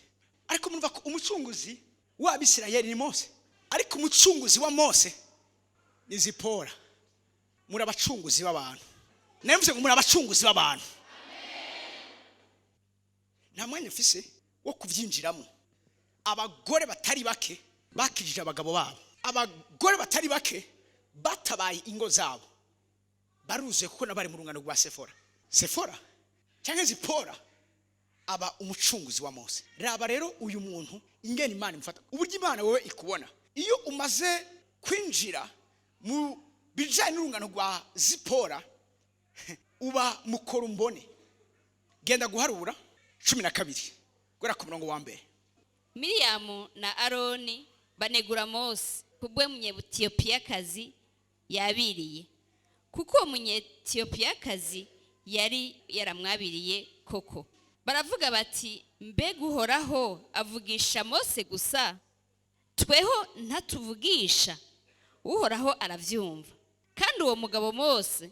Ariko murumva ko umucunguzi wa Abisirayeli ni Mose, ariko umucunguzi wa Mose ni Zipora. Muri abacunguzi b'abantu. Nemvuze ngo muri abacunguzi b'abantu. Nta mwanya mfise wo kuvyinjiramo. Abagore batari bake bakijije abagabo babo. Abagore batari bake batabaye ingo zabo. Baruze kuko nabari mu rungano rwa Sefora cyangwa Zipora aba umucunguzi wa Mose. Raba rero uyu muntu ingene Imana imufata. Uburyo Imana wewe ikubona. Iyo umaze kwinjira mu bijanye n'urungano rwa Zipora uba mukora umbone. Genda guharura 12 gora ku murongo wa mbere. Miriyamu na Aroni banegura Mose kubwe munyetiyopiyakazi yabiriye, kuko munyetiyopiyakazi yari yaramwabiriye koko. Baravuga bati mbega Uhoraho avugisha Mose gusa, tweho ntatuvugisha. Uhoraho aravyumva. Kandi uwo mugabo Mose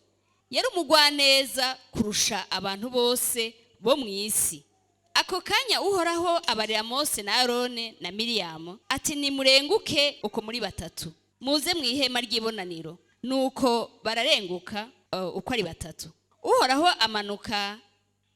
yari umugwaneza kurusha abantu bose bo mwisi. Ako kanya Uhoraho abarira Mose na Arone na Miriyamu ati nimurenguke uko muri batatu, muze mu ihema ry'ibonaniro. Nuko bararenguka uko ari batatu. Uhoraho amanuka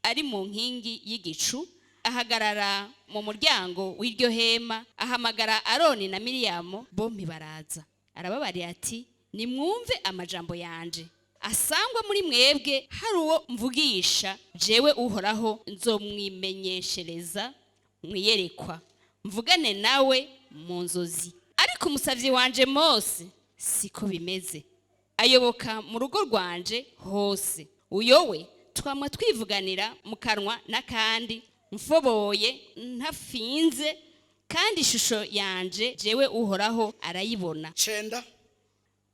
ari mu nkingi y'igicu, ahagarara mu muryango w'iryo hema, ahamagara Aroni na Miriyamu, bombi baraza. Arababarira ati nimwumve amajambo yanje. Asangwa muri mwebwe hari uwo mvugisha, jewe Uhoraho nzomwimenyeshereza mwiyerekwa, mvugane nawe mu nzozi. Ariko umusavyi wanje Mose siko bimeze, ayoboka mu rugo rwanje hose. Uyowe twamwa twivuganira mu kanwa n'akandi, mfoboye ntafinze, kandi ishusho yanje jewe Uhoraho arayibona. 9.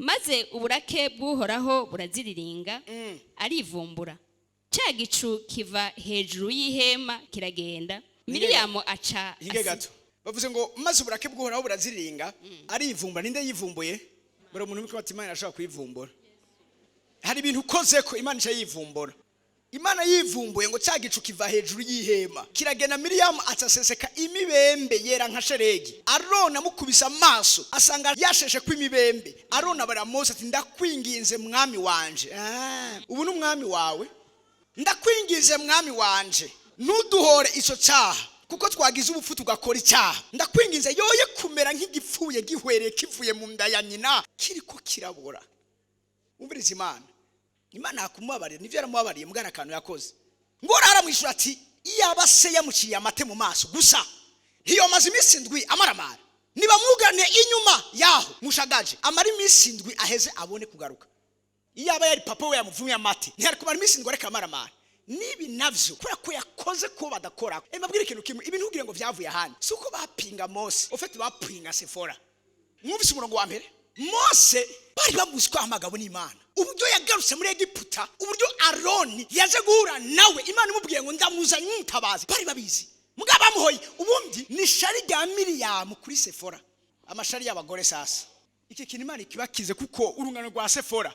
Maze uburake bw'Uhoraho buraziriringa, arivumbura. Cya gicu kiva hejuru y'ihema kiragenda. Miriyamu aca gato. Bavuze ngo maze uburake bw'Uhoraho buraziriringa, arivumbura. Ninde yivumbuye? Bari umuntu w'Imana Imana ashaka kwivumbura. Hari ibintu ukoze ko Imana isha yivumbura. Imana yivumbuye ngo cya gicu kiva hejuru y'ihema kiragenda. Miriyamu ataseseka imibembe yera nka sheregi. Arona mukubisa amaso asanga yasheshe kw'imibembe. Arona bara Mose ati ndakwinginze mwami wanje. Ubu n'umwami wawe. Ndakwinginze mwami wanje ntuduhore ico cyaha, kuko twagize ubupfu tugakora icyaha. Ndakwinginze yoye kumera nk'igipfuye gihwereye kivuye mu nda ya nyina kiriko kirabora. Umviriza Imana akumubabarira, nivyo yaramubabariye mugana akantu yakoze. Ngora aramwishura ati iyaba se yamuciye amate mu maso gusa ntiyo maze iminsi 7 amaramara, niba mugane inyuma yaho mushagaje amara iminsi 7 aheze abone kugaruka. Iyaba yari papa we yamuvumye amate ntiyari kumara iminsi 7 areka amaramara. Nibi navyo kora ko yakoze ko badakora. Mbabwire ikintu kimwe, ibintu ugire ngo vyavuye ahandi suko bapinga Mose, ofete bapinga Sefora. Mwumvise umurongo wa mbere. Mose bari bamuzi ko amagabo n'Imana, uburyo yagarutse muri Egiputa, uburyo Aroni yaje guhura nawe, Imana imubwiye ngo ndamuzanye umutabazi, bari babizi. mugabo bamuhoye ubundi ni shari rya Miriyamu kuri Sefora, amashari y'abagore. Sasa iki kintu Imana ikibakize, kuko urungano rwa Sefora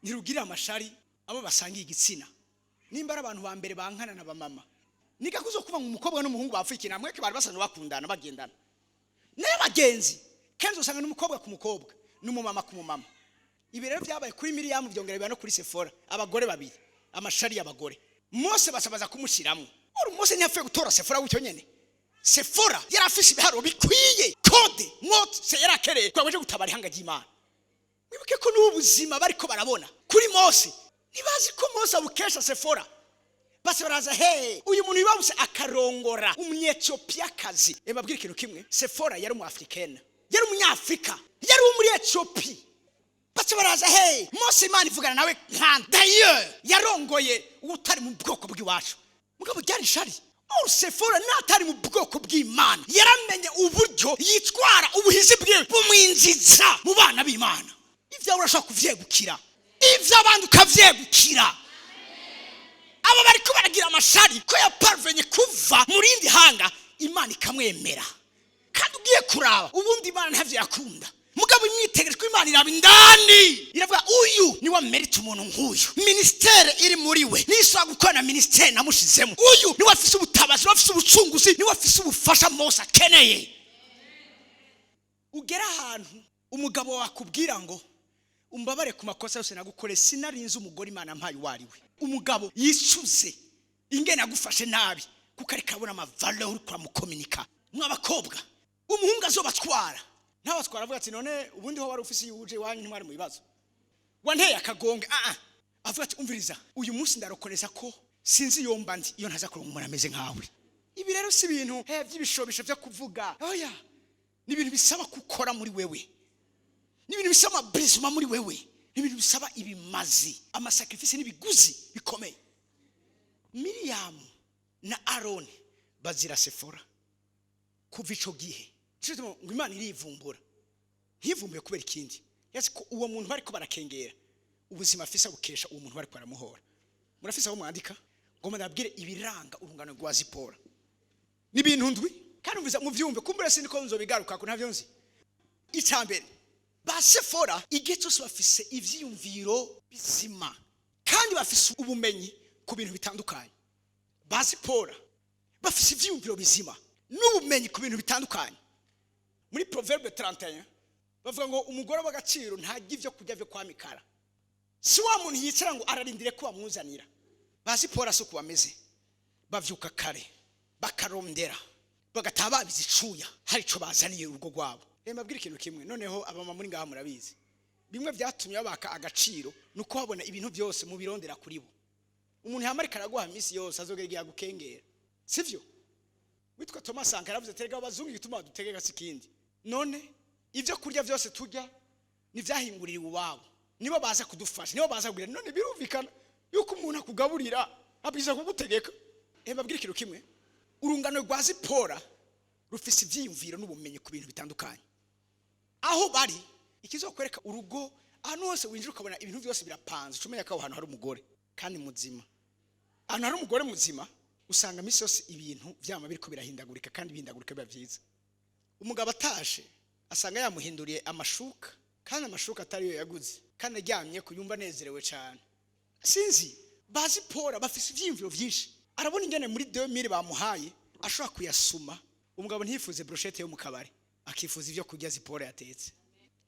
ntirugira amashari abo basangiye igitsina. Nimba ari abantu ba mbere bankana na bamama, niga kuzo kuba umukobwa n'umuhungu bapfukina mweke bari basanzwe bakundana bagendana naye bagenzi, kenzo usanga n'umukobwa ku mukobwa n'umumama ku mumama. Ibi rero byabaye kuri Miriyamu, byongera biba no kuri Sefora, abagore babiri, amashari y'abagore. Mose basabaza kumushyiramo. Mose ntiyapfuye gutora Sefora gutyo nyene. Sefora yari afise ibiharo bikwiye, kode Mose yarakereye kwaje gutabara ihanga ry'Imana. Mwibuke ko n'ubuzima bariko barabona kuri Mose, nibazi ko Mose abukesha Sefora. Base baraza, uyu muntu yibabuse akarongora umunyethiopiyakazi. Babwira ikintu kimwe, Sefora yari mu Africaine, yari umunyafrika, yari muri Ethiopia. Base baraza, Mose Imana ivugana nawe d'ailleurs yarongoye utari mu bwoko bw'iwacu. Mugabo byari shari. Sefora natari mu bwoko bw'Imana, yaramenye uburyo yitwara ubuhizi bwe bumwinjiza mu bana b'Imana. Ivyo urashaka kuvyegukira, ivyo abantu kavyegukira. Abo bariko baragira amashari ko yaparvenye kuva mu rindi hanga, Imana ikamwemera. Kandi ugiye kuraba ubundi Imana ntavyo yakunda, mugabo imwitegereje ko Imana iraba indani, iravuga uyu ni wa merite umuntu nk'uyu, ministere iri muri we niswa gukora ministere namushizemo. Uyu ni wafise ubutabazi, wafise ubucunguzi, ni wafise ubufasha Mose akeneye. Ugera ahantu umugabo wakubwira ngo umbabare ku makosa yose nagukore, sinarinze umugore Imana mpaye wariwe. Umugabo yicuze ingene agufashe nabi kuko ari kabona amavalo uri kwa mukominika. Mwabakobwa umuhungu azobatwara ntabatwara, avuga ati none ubundi ho wari ufise yuje wanyu ntwari mu bibazo wanteye akagonge. Avuga ati umviriza, uyu munsi ndarokoneza ko sinzi yomba ndi iyo ntaza kuronka umuntu ameze nkawe. Ibi rero si ibintu by'ibishobisho byo kuvuga, oya, ni ibintu bisaba gukora muri wewe, ni ibintu bisaba brisma muri wewe, ni ibintu bisaba ibimazi, amasacrifice n'ibiguzi bikomeye. Miriyamu na Aroni bazira Sefora kuva ico gihe. Ngo Imana irivumbura, ntivumbuye kubera ikindi, yazi ko uwo muntu bariko barakengera ubuzima afisa bukesha uwo muntu bariko baramuhora. Murafisa aho mwandika ngo murabwire ibiranga urungano rwa Zipora n'ibintu ndwi, kandi umviza mu vyumve kumbura sindi ko nzobigaruka ko ntavyo nzi. Icambere, ba Sefora igihe cyose bafise ivyiyumviro bizima kandi bafise ubumenyi ku bintu bitandukanye. Ba Zipora bafise ivyiyumviro bizima n'ubumenyi ku bintu bitandukanye. Muri Proverbe 31 bavuga ngo umugore w'agaciro ntajya ivyo kujya vyo kwa mikara. Si wa muntu yicara ngo ararindire ko bamuzanira. Ba Zipora so kubameze, bavyuka kare bakarondera bagataha bizicuya hari ico bazaniye urugo rwabo. Mbabwira ikintu kimwe, noneho abama muri ngaha murabizi, bimwe byatumye babaka agaciro nuko babona ibintu byose mu birondera kuri bo. Umuntu yamarika araguha misi yose azogera gukengera, sivyo? Witwa Thomas Sankara avuze terega abazungu gituma dutegeka sikindi. None ivyo kurya byose turya nivyahingurira uwabo, nibo baza kudufasha, nibo baza kugira. None birumvikana yuko umuntu akugaburira abwiza kugutegeka. Mbabwira ikintu kimwe, urungano rwa Zipora rufise ivyiyumviro n'ubumenyi ku bintu bitandukanye. Aho bari ikizokwereka urugo, ahantu hose winjira ukabona ibintu byose birapanze, cumenya ko ahantu hari umugore kandi muzima. Ahantu hari umugore muzima usanga misi yose ibintu vyama biriko birahindagurika, kandi bihindagurika biba vyiza. Umugabo atashe asanga yamuhinduriye amashuka, kandi amashuka atari yo yaguze, kandi aryamye kuyumva nezerewe cyane. Sinzi ba Zipora bafise ivyiyumviro vyinshi, arabona ingene muri 2000 bamuhaye ashobora kuyasuma. Umugabo ntifuze brochette yo mu kabari, akifuza ivyo kurya Zipora yatetse.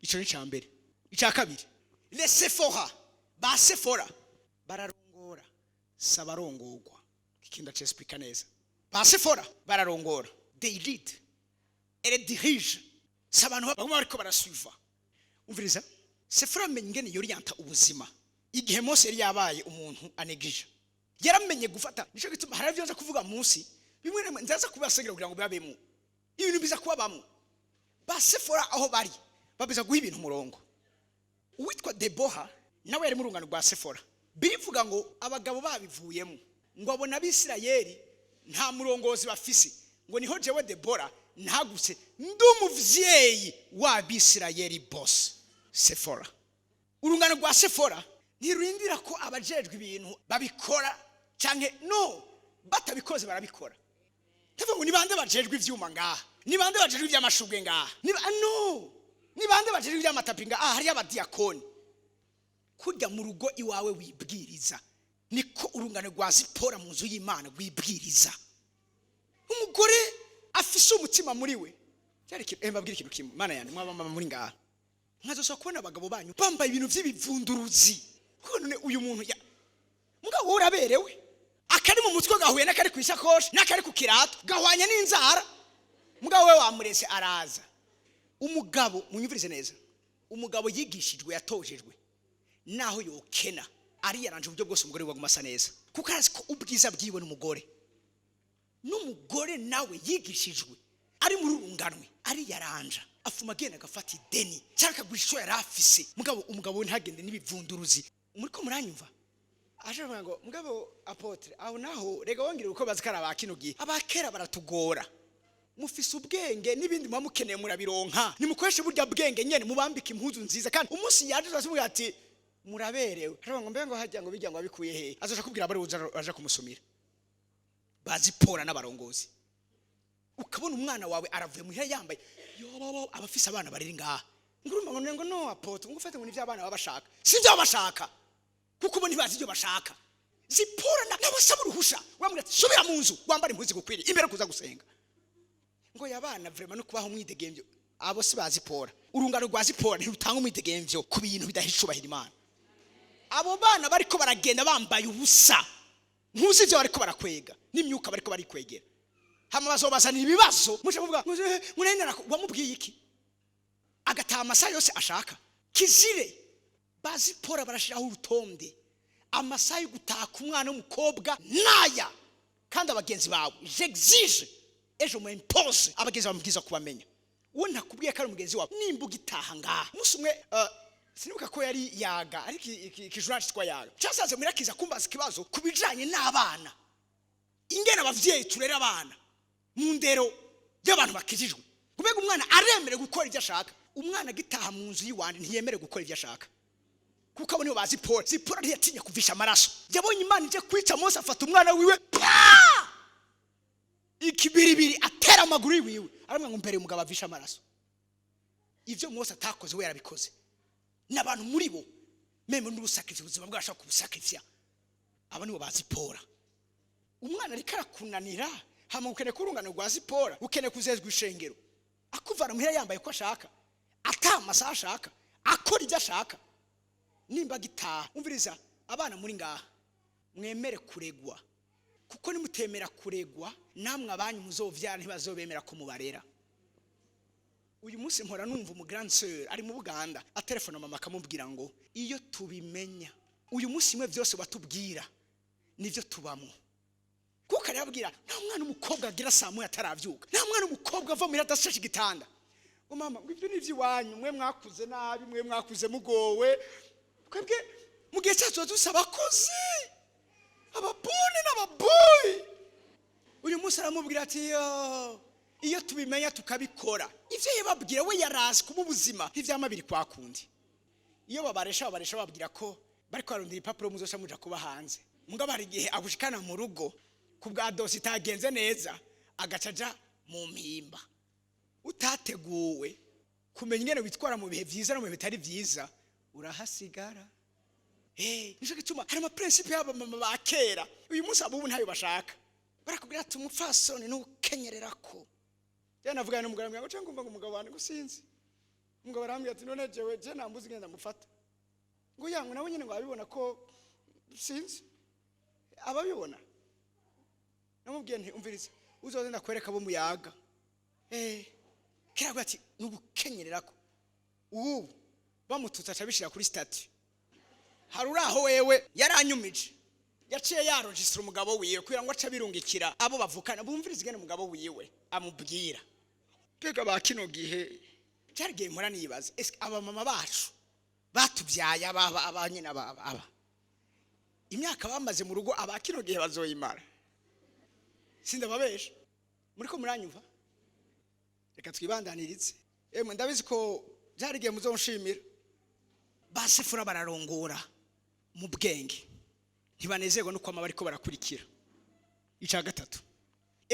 Ico ni cambere. Ica kabiri, les Sephora, ba Sephora bararongora, sabarongorwa. Ikinda cespika neza. Ba Sephora bararongora, they lead, elle dirige. Sabantu baguma bariko barasuiva. Umviriza, Sephora amenye ingene yorienta ubuzima. Igihe Mose yari yabaye umuntu anegije, yaramenye gufata. Nico gituma haravyo nza kuvuga munsi, bimwe nzaza kubasegera kugira ngo babemo ibintu biza kuba bamwe. Ba Sephora aho bari babiza guha ibintu umurongo. Uwitwa Deboha nawe yari mu rungano rwa Sephora. Bivuga ngo abagabo babivuyemo ngo abona Abisirayeli nta murongozi bafise, ngo niho jewe Debora ntagutse ndumuvyeyi wa Abisirayeli boss Sephora. Urungano rwa Sephora ntirindira ko abajejwe ibintu babikora canke no batabikoze barabikora. ndavuga ngo nibande bajejwe ivyuma ngaha, nibande bajejwe ivy'amashugwe ngaha, nibande bajejwe ivy'amatapi ngaha, hari abadiyakoni. Kurya mu rugo iwawe wibwiriza, niko urungano rwa Zipora mu nzu y'Imana wibwiriza. Umugore afise umutima muri we, mbabwira ikintu kimwe, Mana yanjye mwabamama muri ngaha, nkazosa kubona abagabo banyu bambaye ibintu vy'ibivunduruzi. None uyu muntu mugabo uraberewe, akari mu mutwe gahuye n'akari ku isakoshi n'akari ku kirato gahwanye n'inzara, mugabo we wamurese araza. Umugabo munyumvirize neza, umugabo yigishijwe yatojejwe naho yokena ari yaranje uburyo bwose umugore waguma asa neza, kuko arazi ko ubwiza bwiwe n'umugore nawe yigishijwe ari muri urunganwe ari yaranja afuma agenda agafata ideni cyangwa akagurisha yari afise. Umugabo we ntagende n'ibivunduruzi. Muri ko muranyumva? Aje ngo mugabo apotre aho naho rega wongere uko bazikara abakino gihe, abakera baratugora. Mufise ubwenge n'ibindi mwamukeneye murabironka, nimukoreshe burya bwenge nyene mubambika impuzu nziza, kandi umunsi yaje azavuga ati muraberewe. Aje ngo mbe ngo hajya ngo bijya ngo abikuye he, azoja kubwira abari aje kumusumira. Bazipora n'abarongozi, ukabona umwana wawe aravuye muhira yambaye yo abafise abana bariri ngaha, ngurumva ngo no apotre ngo ufate ngo nivyo abana babashaka, sivyo bashaka, kuko bo ntibazi ibyo bashaka. Zipora n'abasaba uruhusha, wamwe ati subira mu nzu wambara impuzu gukwiri imbere kuza gusenga. Ngo yabana vraiment no kubaho umwidegemvyo, abo si bazipora. Urungano rwa Zipora ntirutanga umwidegemvyo ku bintu bidahishubahira Imana. Abo bana bariko baragenda bambaye ubusa, ntuzi ivyo bariko barakwega n'imyuka bariko barikwegera. Hama bazobazana ibibazo muce muvuga murendera wamubwiye iki, agataha amasaha yose ashaka. Kizire Bazipora barashiraho urutonde, amasaha yo gutaha ku mwana w'umukobwa naya, kandi abagenzi bawe j'exige ejo mu impose abagenzi bamubwiza kubamenya. Uwo ntakubwiye ko ari umugenzi wawe nimbuga itaha ngaha. Musumwe sinibuka ko yari yaga ariko ikijuranje twa yaga cyasaze mirakiza kumbaza kibazo kubijanye n'abana, ingene abavyeyi turera abana mu ndero y'abantu bakijijwe. Kubega umwana aremere gukora ibyo ashaka, umwana gitaha mu nzu yiwandi ntiyemere gukora ibyo ashaka, kuko abo nibo Bazipora. Zipora ntiyatinya kuvisha amaraso, yabonye Imana ije kwica Mose afata umwana wiwe ikibiribiri atera amaguru yiwe, aramwe ngo mbere umugabo avisha amaraso. Ivyo Mose atakoze we yarabikoze. N'abantu muri bo meme n'ubusakivye ubuzima bwashaka kubusakivya, aba nibo Bazipora. Umwana ariko arakunanira, hama ukene kurungana rwa Zipora, ukene kuzezwa ishengero, akuvana muhira yambaye ko ashaka, atamasaha ashaka, akora ibyo ashaka. Nimba gitaha umviriza abana muri ngaha, mwemere kuregwa, kuko nimutemera kuregwa namwe abanyu muzovyara ntibazobemera ko mubarera. Uyu munsi mpora numva umu grand sœur ari mu Buganda atelefona mama akamubwira ngo iyo tubimenya uyu munsi mwe byose batubwira nivyo tubamo. Kuko arabwira nta mwana umukobwa agira saa moya ataravyuka, nta mwana umukobwa ava muri adashashe igitanda. Ngo mama ngivyo nivyo iwanyu, mwe mwakuze nabi, mwe mwakuze mugowe, kwebwe mugihe cyacu dusaba abakozi ababone n'ababoyi. Uyu munsi aramubwira ati iyo tubimenya tukabikora ivyo yababwira we yarazi kuba ubuzima ntivyama biri kwa kundi. Iyo babaresha babwira ko bariko barondera ipapuro muzosha muja kuba hanze, mugabo hari igihe abushikana mu rugo kubwa dosi itagenze neza agacaja mu mpimba. Utateguwe kumenya ingene witwara mu bihe vyiza no mu bihe bitari vyiza urahasigara. Nico gituma hari ama principe y'aba mama ba kera uyu munsi abo ntayo bashaka, barakubwira ati umupfasoni n'ukenyererako. Yana navuga n'umugabo ngo cyangwa ngo umugabo wanje gusinzi, umugabo arambye ati none jewe je nambuzi ngenda mufata ngo yangu nawe nyine ngo abibona ko sinzi ababibona. Namubwiye nti umviriza uzoze ndakwereka bo muyaga kirago ati n'ugukenyererako. Ubu bamututsa acabishira kuri statue, haruraho wewe yaranyumije yaciye yarojisira umugabo wiwe kugira ngo aca birungikira abo bavukana bumviriza igene umugabo wiwe amubwira. Pega bakino gihe cyarigiye mpora nibaza eske aba mama bacu batubyaye abanyina aba imyaka bamaze mu rugo abakino gihe bazoyimara sindababesha. Muri ko muranyumva, reka twibandanirize. Ndabizi ko byarigiye muzonshimira. Basifura bararongora mu bwenge ntibanezerwa nuko ama bariko barakurikira. Ica gatatu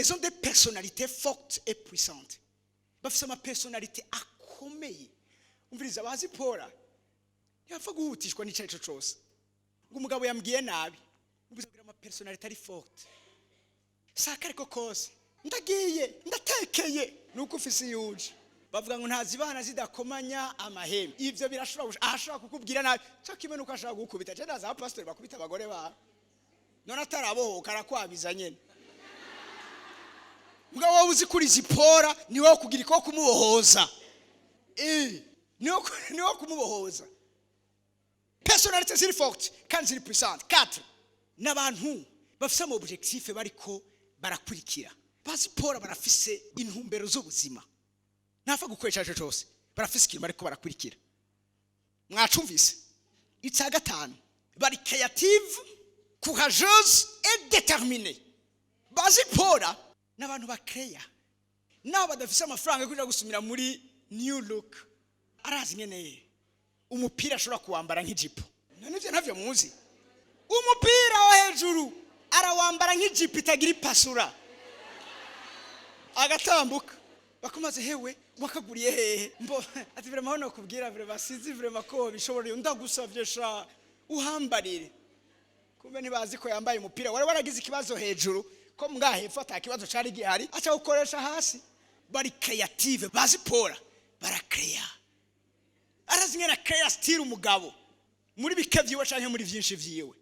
Elles ont des personnalités fortes et puissantes. Bafise ama personnalité akomeye. Umviriza bazi Paul. Yapfa guhutishwa n'icyo cyose. Ngo umugabo yambwiye nabi. Umviriza ama personnalité ari forte. Sakariko kose. Ndagiye, ndatekeye nuko ufise yuje. Bavuga ngo ntazibana zidakomanya amahembe. Ivyo birashobora ahashaka kukubwira nabi. Cyo kimwe nuko ashaka gukubita. Cyenda za pastor bakubita abagore ba. None atarabohoka arakwabiza nyene. Mugabo wowe uzi kuri Zipora ni wowe kugira iko kumubohoza. Ni wowe kumubohoza. Personnalité ziri forte kandi ziri puissante. 4. N'abantu bafise mu objectif bariko barakurikira. Pasiporo barafise intumbero z'ubuzima. Nafa gukoresha cyo cyose. Barafise ikintu bariko barakurikira. Mwacumvise? Icya 5. Bari créative, courageuse et déterminée. Pasiporo n'abantu bakreya. Nabo badafise amafaranga yo kuja gusumira muri New Look. Arazi nyene umupira ashobora kuwambara nk'ijipo. None ivyo ntavyo muzi. Umupira wo hejuru arawambara nk'ijipo itagira ipasura. Agatambuka bakomaze hewe wakaguriye hehe mbo ati vraiment no kubwira vraiment sizi vraiment ko bishobora ndagusavye sha uhambarire kumbe ntibazi ko yambaye umupira wari waragize ikibazo hejuru ko mwahefa atakibazo cari gihari acha ukoresha hasi bari creative bazi Paul barakreya arazingena creya style umugabo muri bike vyiwe canke muri vyinshi vyiwe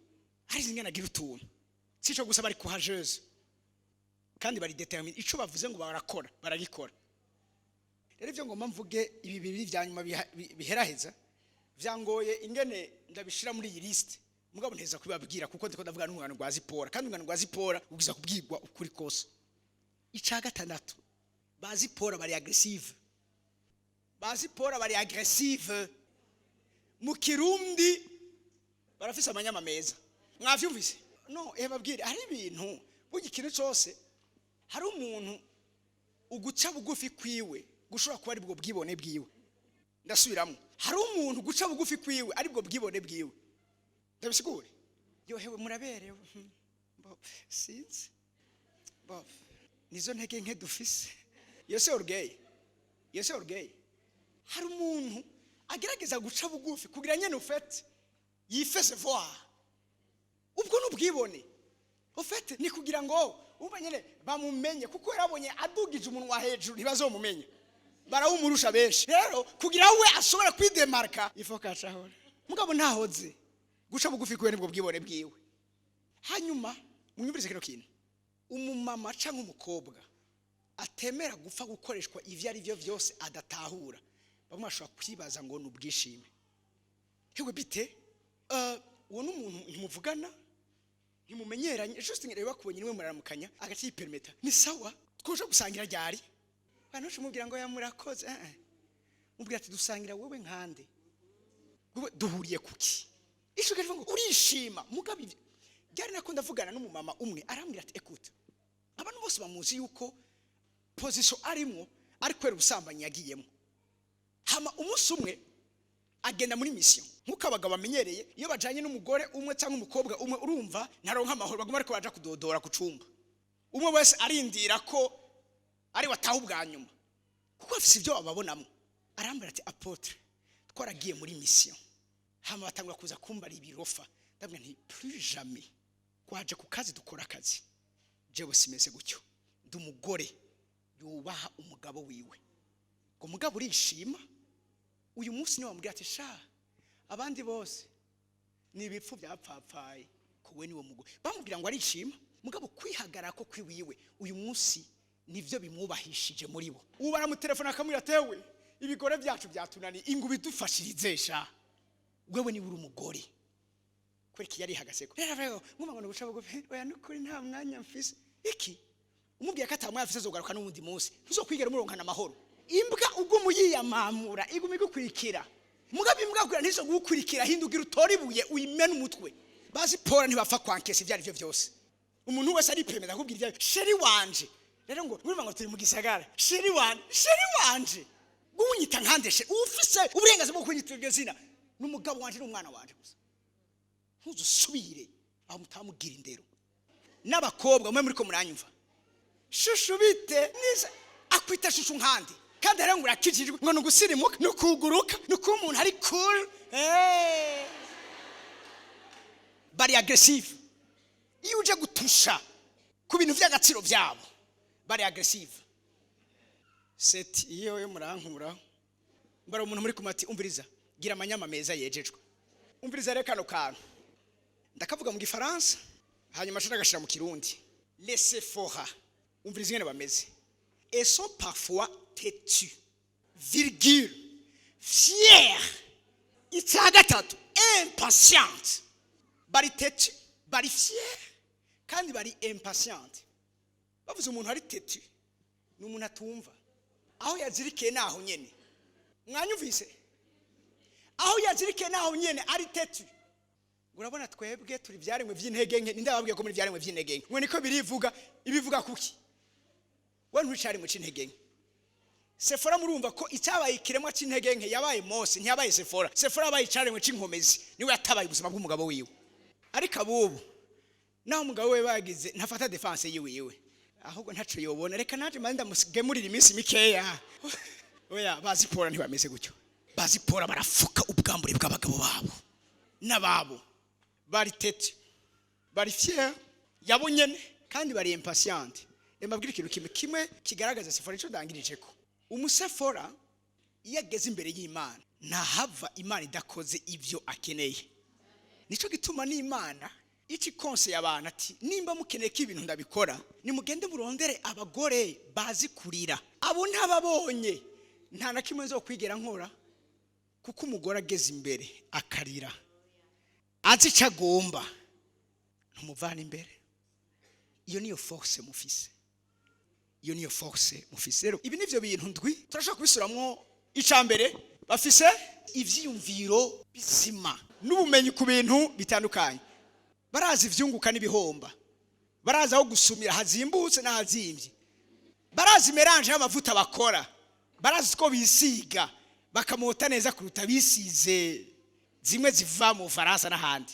arizingena agira utuntu sico gusa bari courageuse kandi bari determine ico bavuze ngo barakora baragikora. Rero ivyo ngomba mvuge ibi bibiri vyanyuma biheraheza vyangoye ingene ndabishira muri iyi list mugabo nteza kubabwira kuko ndiko ndavuga n'umwana rwa Zipora kandi umwana rwa Zipora ugiza kubwirwa ukuri kose. Ica 6 bazi Paul bari aggressive. Bazi Paul bari aggressive mu Kirundi barafise amanyama meza. Mwavyumvise? No babwire hari ibintu bugi kintu cyose hari umuntu uguca bugufi kwiwe gushobora kuba ari bwo bwibone bwiwe. Ndasubiramo hari umuntu guca bugufi kwiwe ari bwo bwibone bwiwe. Ndabisigure yohewe muraberewe sinzi nizo ntege nke dufise yose orgeye hari umuntu agerageza guca bugufi kugira nyene ufete yifese voir ubwo n'ubwibone ufete ni kugira ngo umva nyene bamumenye kuko yarabonye adugije umunwa hejuru ntibazomumenye barawumurusha benshi rero kugira we ashobora kwidemarka ifokashahora mugabo ntahoze guca bugufi kwe nibwo bwibone bwiwe. Hanyuma mwumvirize kino kintu umumama canke umukobwa atemera gupfa gukoreshwa ivyo ari byo byose adatahura bamwe bashobora kwibaza ngo n'ubwishime hewe bite uwo n'umuntu ntimuvugana ntimumenyeranye just ngere bakubonye niwe muraramukanya agaci permeta ni sawa twoje gusangira ryari bano cumubwira ngo yamurakoze mubwira ati dusangira wewe nkande wewe duhuriye kuki isho karivuga ngo urishima mugabi byari nako ndavugana n'umumama umwe arambwira ati écoute abantu bose bamuzi yuko position arimo ari kwera ubusambanyi yagiyemo hama umunsi umwe agenda muri mission nkuko abagabo bamenyereye iyo bajanye n'umugore umwe cyangwa umukobwa umwe urumva ntaronka amahoro baguma ariko baja kudodora ku cumba umwe wese arindira ko ari wataho bwa nyuma kuko afise ibyo bababonamo arambira ati apotre twaragiye muri mission hama batangura kuza kumbara ibirofa ndabwira nti plus jamais kwaje ku kazi dukora akazi jewe simeze gutyo ndumugore yubaha umugabo wiwe ngo mugabo urishima uyu munsi niwe wambwira ati sha abandi bose ni ibipfu byapfapfaye kuwe niwe mugore bamubwira ngo arishima mugabo kwihagara ko kwiwiwe uyu munsi nivyo bimwubahishije muri bo ubu baramutelefona akamwira tewe ibigore byacu byatunani ingu bidufashirize sha wewe ni uri umugore kwereki yari hagaseko rero nguma ngo guca bugufi oya nukuri nta mwanya mfise iki umubwiye ko atamwe afise zogaruka n'undi munsi ntuzokwigera muronkana amahoro imbwa ugumu yiyamamura iguma igukurikira mugabe imbwa kugura ntizo gukurikira hindugira utoribuye uyimena umutwe bazi Paul ntibapfa kwankesa ivyo ari byo byose umuntu wese ari premeza kubwira ivyo sheri wanje rero ngo urumva ngo turi mu gisagara sheri wanje gunyita nkandeshe ufise uburengaze bwo kunyita iryo zina n'umugabo wanje n'umwana wanje gusa ntuzusubire aho mutamugira indero n'abakobwa mwe muri ko muranyumva shushu bite niza akwita shushu nkandi kandi rero ngo urakijijwe ngo nugusirimuka nukuguruka nuko umuntu ari cool bari aggressive iyo uje gutusha ku bintu by'agaciro byabo bari aggressive set iyo yo murankura mbara umuntu muri kumati umviriza gira amanyama meza yejejwe umviriza reka no kantu ndakavuga mu gifaransa hanyuma cyo nagashira mu kirundi les Sephora umviriza ngene bameze et sont parfois têtus virgule fier itagatatu impatient bari têtu bari fier kandi bari impatient bavuze umuntu ari têtu n'umuntu atumva aho yazirikiye naho nyene mwanyumvise aho yazirikiye naho nyene ari têtu urabona twebwe turi byaremwe by'intege nke ndababwiye ko muri byaremwe by'intege nke ngo niko birivuga ibivuga kuki we ntucari mu cy'intege nke Sephora murumva ko icyabaye ikiremwa cy'intege nke yabaye Mose ntiyabaye Sephora yabaye icaremwe cy'inkomezi niwe yatabaye ubuzima bw'umugabo wiwe ariko abubu naho umugabo we bagize ntafata defense yiwe ahubwo ntaco yobona reka naje manda mugemurira iminsi mikeya oya bazipora ntibameze gutyo bazipora barafuka ubwambure bw'abagabo babo nababo bari tete bari fier yabonyene kandi bari impatient emabwira ikintu kimwe kigaragaza Sephora ico dangirije ko umusefora yageze imbere y'Imana ntahava Imana idakoze ivyo akeneye nico gituma n'Imana iki konse y'abantu ati nimba mukeneye ko ibintu ndabikora nimugende murondere abagore bazi kurira abo ntababonye nta na kimwe zo kwigera nkora kuko umugore ageze imbere akarira azi cagomba ntumuvana imbere iyo niyo force mufise iyo niyo force mufise rero ibi nivyo bintu ndwi turashaka kubisuramwo icambere bafise ivyiyumviro bizima n'ubumenyi ku bintu bitandukanye barazi ivyunguka n'ibihomba barazi aho gusumira hazimbutse n'ahazimvye barazi melange y'amavuta bakora barazi ko bisiga bakamota neza kuruta bisize zimwe ziva mu Faransa n'ahandi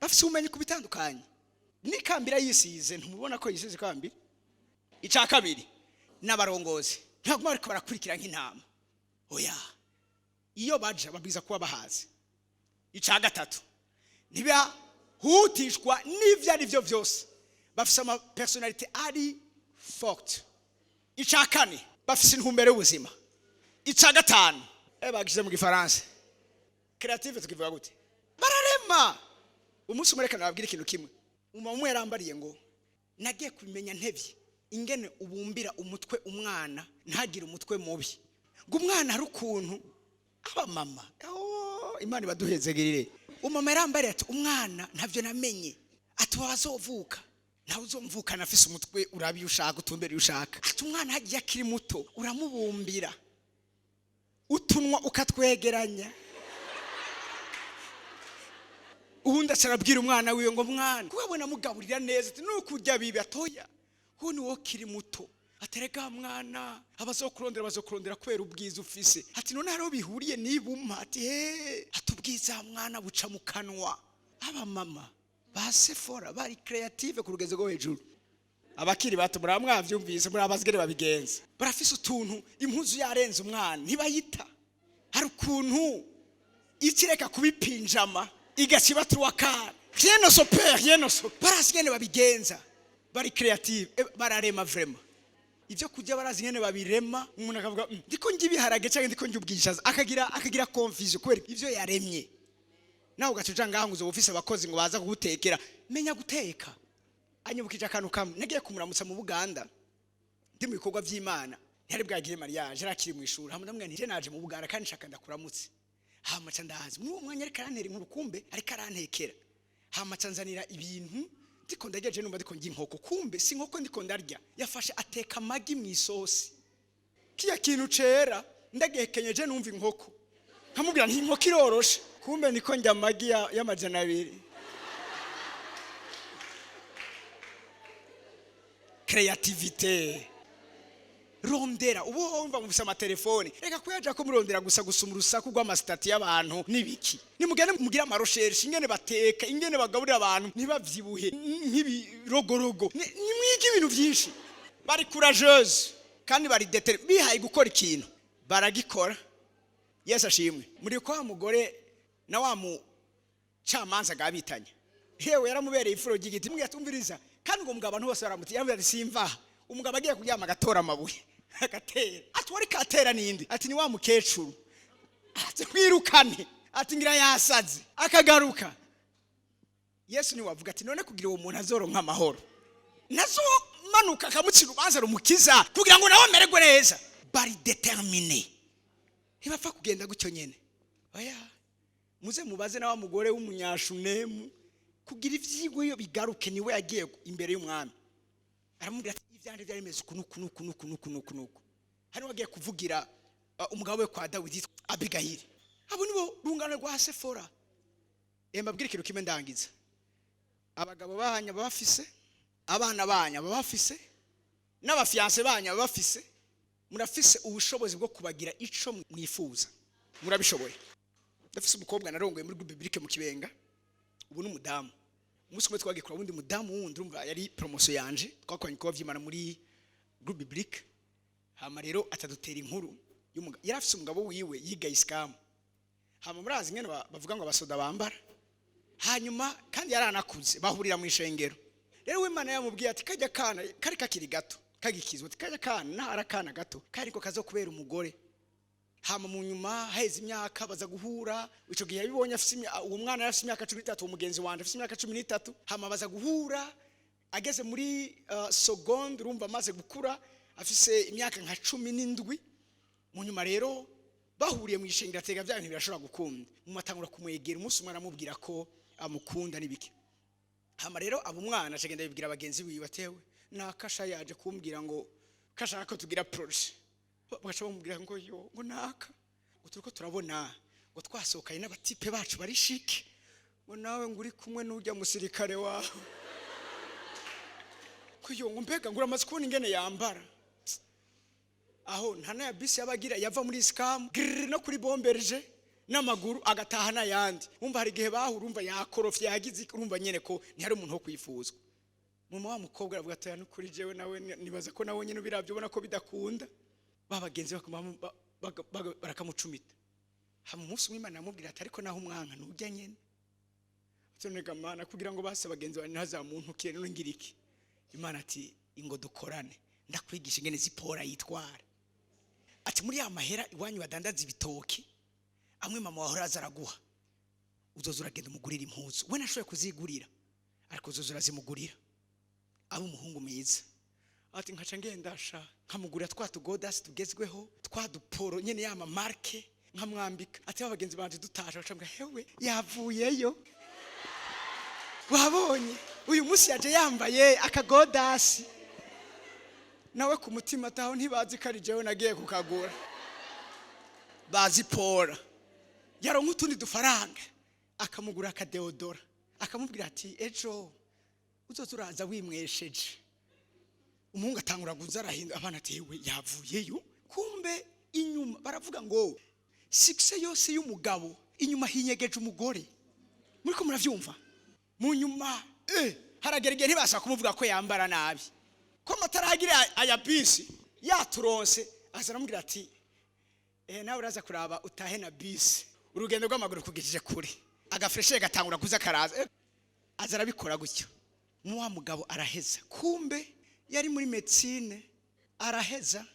bafise ubumenyi ku bitandukanye nikambira yisize ntumubona ko yisize kambira ica kabiri n'abarongozi ntabwo bariko barakurikira nk'intama oya iyo baje babwiza kuba bahazi ica gatatu niba hutishwa n'ivyo ari byo byose bafise ama personality ari forte ica kane bafise intumbero y'ubuzima ica gatanu bagize mu gifaransa creative tukivuga gute bararema umunsi umureka nababwira ikintu kimwe umwe yarambariye ngo nagiye kubimenya ntevye ingene ubumbira umutwe umwana ntagire umutwe mubi ngo umwana ari ukuntu aba mama Imana ibaduhezegirire umama yarambariye ati umwana ntavyo namenye ati wazovuka nawe uzomvuka nafise umutwe urabi ushaka utumbere ushaka ati umwana hagiye akiri muto uramubumbira utunwa ukatwegeranya ubundi acarabwira umwana wiwe ngo mwana kubabona mugaburira neza ati nukurya bibi atoya ho ni wo kiri muto aterega mwana abazokurondera kubera ubwiza ufise ati none haro bihuriye nibuma ati atubwiza mwana buca mu kanwa aba mama ba Sephora bari creative ku rugeze rwo hejuru abakiri bato muramwavyumvise muri abazigere babigenza barafise utuntu impuzu yarenze umwana ntibayita hari ukuntu ikireka kubipinjama igacibatruwa kara rien ne se perd rien ne se barasigene babigenza bari creative bararema vraiment ivyo kujya barazi ngene babirema umuntu akavuga ndiko ngibiharage cyangwa ndiko njubwishaza akagira confusion kwera ivyo yaremye naho gacuja ngaho nguzo office abakozi ngo baza kugutekera menya guteka anyubukije akantu kamwe nagiye kumuramutsa mu Buganda ndi mu bikorwa by'Imana yari bwagire mariage arakiri mu ishuri hamwe namwe nje naje mu Buganda kandi shaka ndakuramutse hama candahazi mu mwanya ari karantera inkurukumbe ari karantekera hama canzanira ibintu ndiko ndageje numva ndiko ngi inkoko kumbe si inkoko ndiko ndarya yafashe ateka amagi mu isosi kiya kintu cera ndagekenyeje numva inkoko nkamubwira nti inkoko iroroshe kumbe niko njya amagi y'amajana 2 creativité rondera ubu wumva mu bisama telefone reka kuyaja ko murondera gusa gusuma urusaku rw'amastati y'abantu nibiki nimugende mugira amaroshershe ingene bateka ingene bagaburira abantu ntibavyibuhe nk'ibirogorogo nimwige ibintu byinshi bari courageuse kandi bari determined, bihaye gukora ikintu baragikora. Yesu ashimwe. Muri kwa mugore na wa mu camanza gabitanye, hewe yaramubereye ifuro ry'igiti, mbwe yatumviriza kandi ngo mugabo abantu bose baramuti, yaravuze simva. Umugabo agiye kuryama agatora amabuye agatera, ati wari katera ninde? Ati ni wa mukecuru. Ati kwirukane, ati ngira yasaze, akagaruka. Yesu ni wavuga ati none kugira uwo muntu azoronka amahoro, nazo manuka akamucira ubanza rumukiza kugira ngo nawe amererwe neza. Bari determiné, ntibapfa kugenda gutyo nyene. Oya, muze mubaze na wa mugore w'umunyashunemu kugira ivyigwa iyo bigaruke, niwe yagiye imbere y'umwami aramubwira ati ivyande byaremeze kunuku. Hano wagiye kuvugira umugabo we kwa Dawidi Abigayili. Abo nibo rungano rwa Sefora. Mbabwira ikintu kimwe ndangiza, abagabo bahanya babafise, abana banya babafise, n'abafiance banya babafise, murafise ubushobozi bwo kubagira ico mwifuza, murabishoboye. Ndafise umukobwa narongoye muri biblique mu Kibenga, ubu n'umudamu. Umunsi umwe twagiye kura wundi mudamu wundi, urumva yari promotion yanje, twakoranye ko bavyimana muri groupe biblique. Hama rero atadutera inkuru y'umugabo, yari afise umugabo wiwe yiga iskamu. Hama murazi ngene bavuga ngo abasoda bambara. Hanyuma kandi yaranakuze, bahurira mu ishengero. Rero we Imana yamubwiye ati kajya kana kari kakiri gato, kagikizwe ati kajya kana nahara kana gato kari ko kazokubera umugore. Hama mu nyuma heze imyaka baza guhura, ico gihe yabibonye afise uwo mwana yafise imyaka 13, umugenzi wanje afise imyaka 13. Hama baza guhura ageze muri seconde, urumva amaze gukura afise imyaka nka 17. Mu nyuma rero bahuriye mu ishengero, atega bya bintu birashobora gukunda, mu matangura kumwegera. Umunsi umwe aramubwira ko amukunda nibiki. Hama rero abo mwana agenda yibwira abagenzi biwe batewe nakasha yaje kumbwira ngo kashaka ko tugira projet. Bagaca bamubwira ngo yo ngo naka ngo turiko turabona ngo twasohokanye n'abatipe bacu bari chic, ngo nawe nguri kumwe n'ujya musirikare wawe ko yo ngo mbega ngura amaze kubona ingene yambara. Aho ntana ya bisi yabagira yava muri scam no kuri bomberje n'amaguru agataha n'ayandi. Umva hari gihe bahurumva yakorofye yagize, urumva nyene ko ntihari umuntu wo kwifuzwa. Mama wa mukobwa aravuga ati no kuri jewe nawe nibaza ko nawe nyene biravyo ubona ko bidakunda. Babagenzi barakamucumita. Hama umunsi w'Imana yamubwira ati ariko naho umwanka nujya nyene. Tonega Mana kugira ngo base abagenzi bane hazamuntu kire n'ingiriki. Imana ati ingo dukorane, ndakwigisha ingene zipora yitwara. Ati muri ya mahera iwanyu badandaza ibitoki, amwe mama wahora azaraguha, uzoza uragenda umugurira impuzu. We nashoye kuzigurira ariko uzoza urazimugurira. Abo umuhungu mwiza. Ati nkaca ngendasha nkamugurira twatugodasi tugezweho, twaduporo nyene ya marke nkamwambika. Ati abagenzi banje dutasha bacambwa hewe yavuyeyo. Wabonye uyu munsi yaje yambaye akagodasi, nawe ku mutima taho ntibazi kari jewe nagiye kukagura. Bazi pora yaronka utundi dufaranga, akamugura akadeodora, akamubwira ati ejo uzozuraza wimwesheje. Umuhungu atangura guzarahinda, abana ati hewe yavuyeyo. Kumbe inyuma baravuga ngo success yose y'umugabo inyuma hinyegeje umugore. Muri ko muravyumva? Mu nyuma haragerege ntibasha kumuvuga ko yambara nabi, ko mataragira aya bisi yaturonse. Azaramubwira ati nawe uraza kuraba utahe na bisi, urugendo rw'amaguru kugishije kure, agafreshe gatangura kuza karaza. Azarabikora gutyo. Mu wa mugabo araheza. Kumbe yari muri medicine, araheza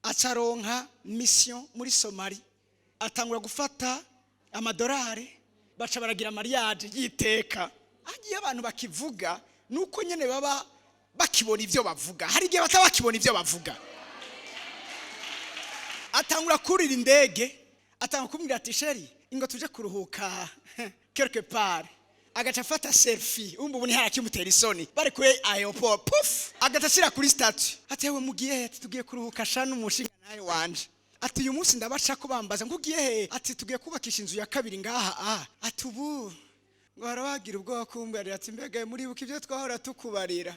acaronka mission muri Somalia, atangura gufata amadolari, baca baragira mariage yiteka. Agiye abantu bakivuga nuko nyene baba bakibona ivyo bavuga, hari gihe batabakibona ivyo bavuga. Atangura kurira indege, atangura kumubwira ati sheri ingo tuje kuruhuka quelque part. Agaca afata selfie, ubu ni harakimutera isoni, bari kuri airport puff, agatashira kuri statue. Ati yewe mugiye ati tugiye kuruhuka shanu umushinga naye wanje. Ati uyu munsi ndabaca ko bambaza ngugiye he? Ati tugiye kubakisha inzu ya kabiri ngaha. Ati ubu ngo harabagira ubwo kumbwira ati mbega muri buki byo twahora tukubarira.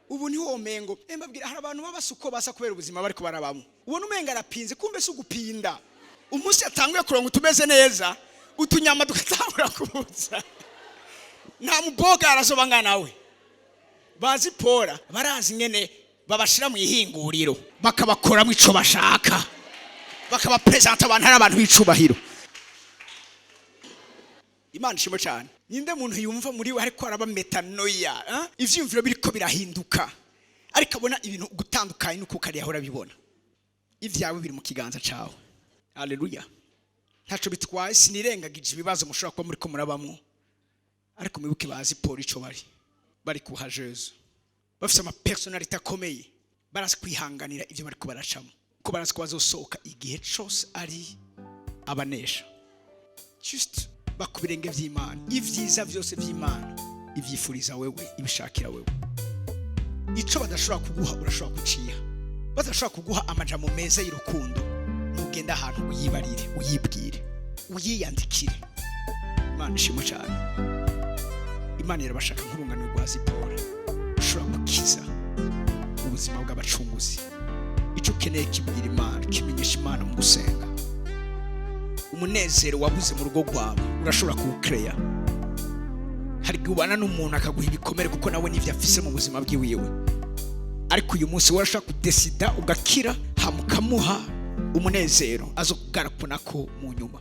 Ubu ni ho mengo mbabwira hari abantu babasuko basa kubera ubuzima bari kubarabamo. Ubona umenga arapinze, kumbe se ugupinda. Umunsi yatanguye kurongo tumeze neza, utunyama dukatangura kubuza. Nta muboga arazoba ngana we. Bazi pora barazi ngene babashira mu ihinguriro bakabakoramo ico bashaka, bakabapresenta abantu ari abantu b'icubahiro. Imana ishimwe cyane. Ninde muntu yumva muri we ariko araba metanoia, ivyumviro biriko birahinduka, ariko abona ibintu gutandukanye nuko kari yahora bibona. Ivyawe biri mu kiganza cawe. Haleluya. Ntaco bitwaye, sinirengagije ibibazo mushobora kuba muri ko murabamwo, ariko mwibuke bazi Paul ico bari kuhajezo, bafite ama personality akomeye, barazi kwihanganira ivyo bari kubaracamo, ko barazi ko bazosohoka igihe cyose ari abanesha. Just bakubirenge vy'Imana, ivyiza vyose vy'Imana ivyifuriza wewe, ibishakira wewe. Ico badashobora kuguha urashobora kuciha, badashobora kuguha amajambo meza y'urukundo, ugenda ahantu uyibarire, uyibwire, uyiyandikire. Imana ishimwe cyane. Imana irabashaka nk'urungano rwa Zipora, ushobora gukiza ubuzima bw'abacunguzi. Icyo ukeneye kibwira Imana, kimenyesha Imana mu gusenga. Umunezero wabuze mu rugo rwawe urashobora kuwucreya. Hari ubana n'umuntu akaguha ibikomere kuko nawe n'ivyo afise mu buzima bwiwiwe, ariko uyu munsi warashaka kudesida ugakira, hamukamuha umunezero azokugaruka ko mu nyuma.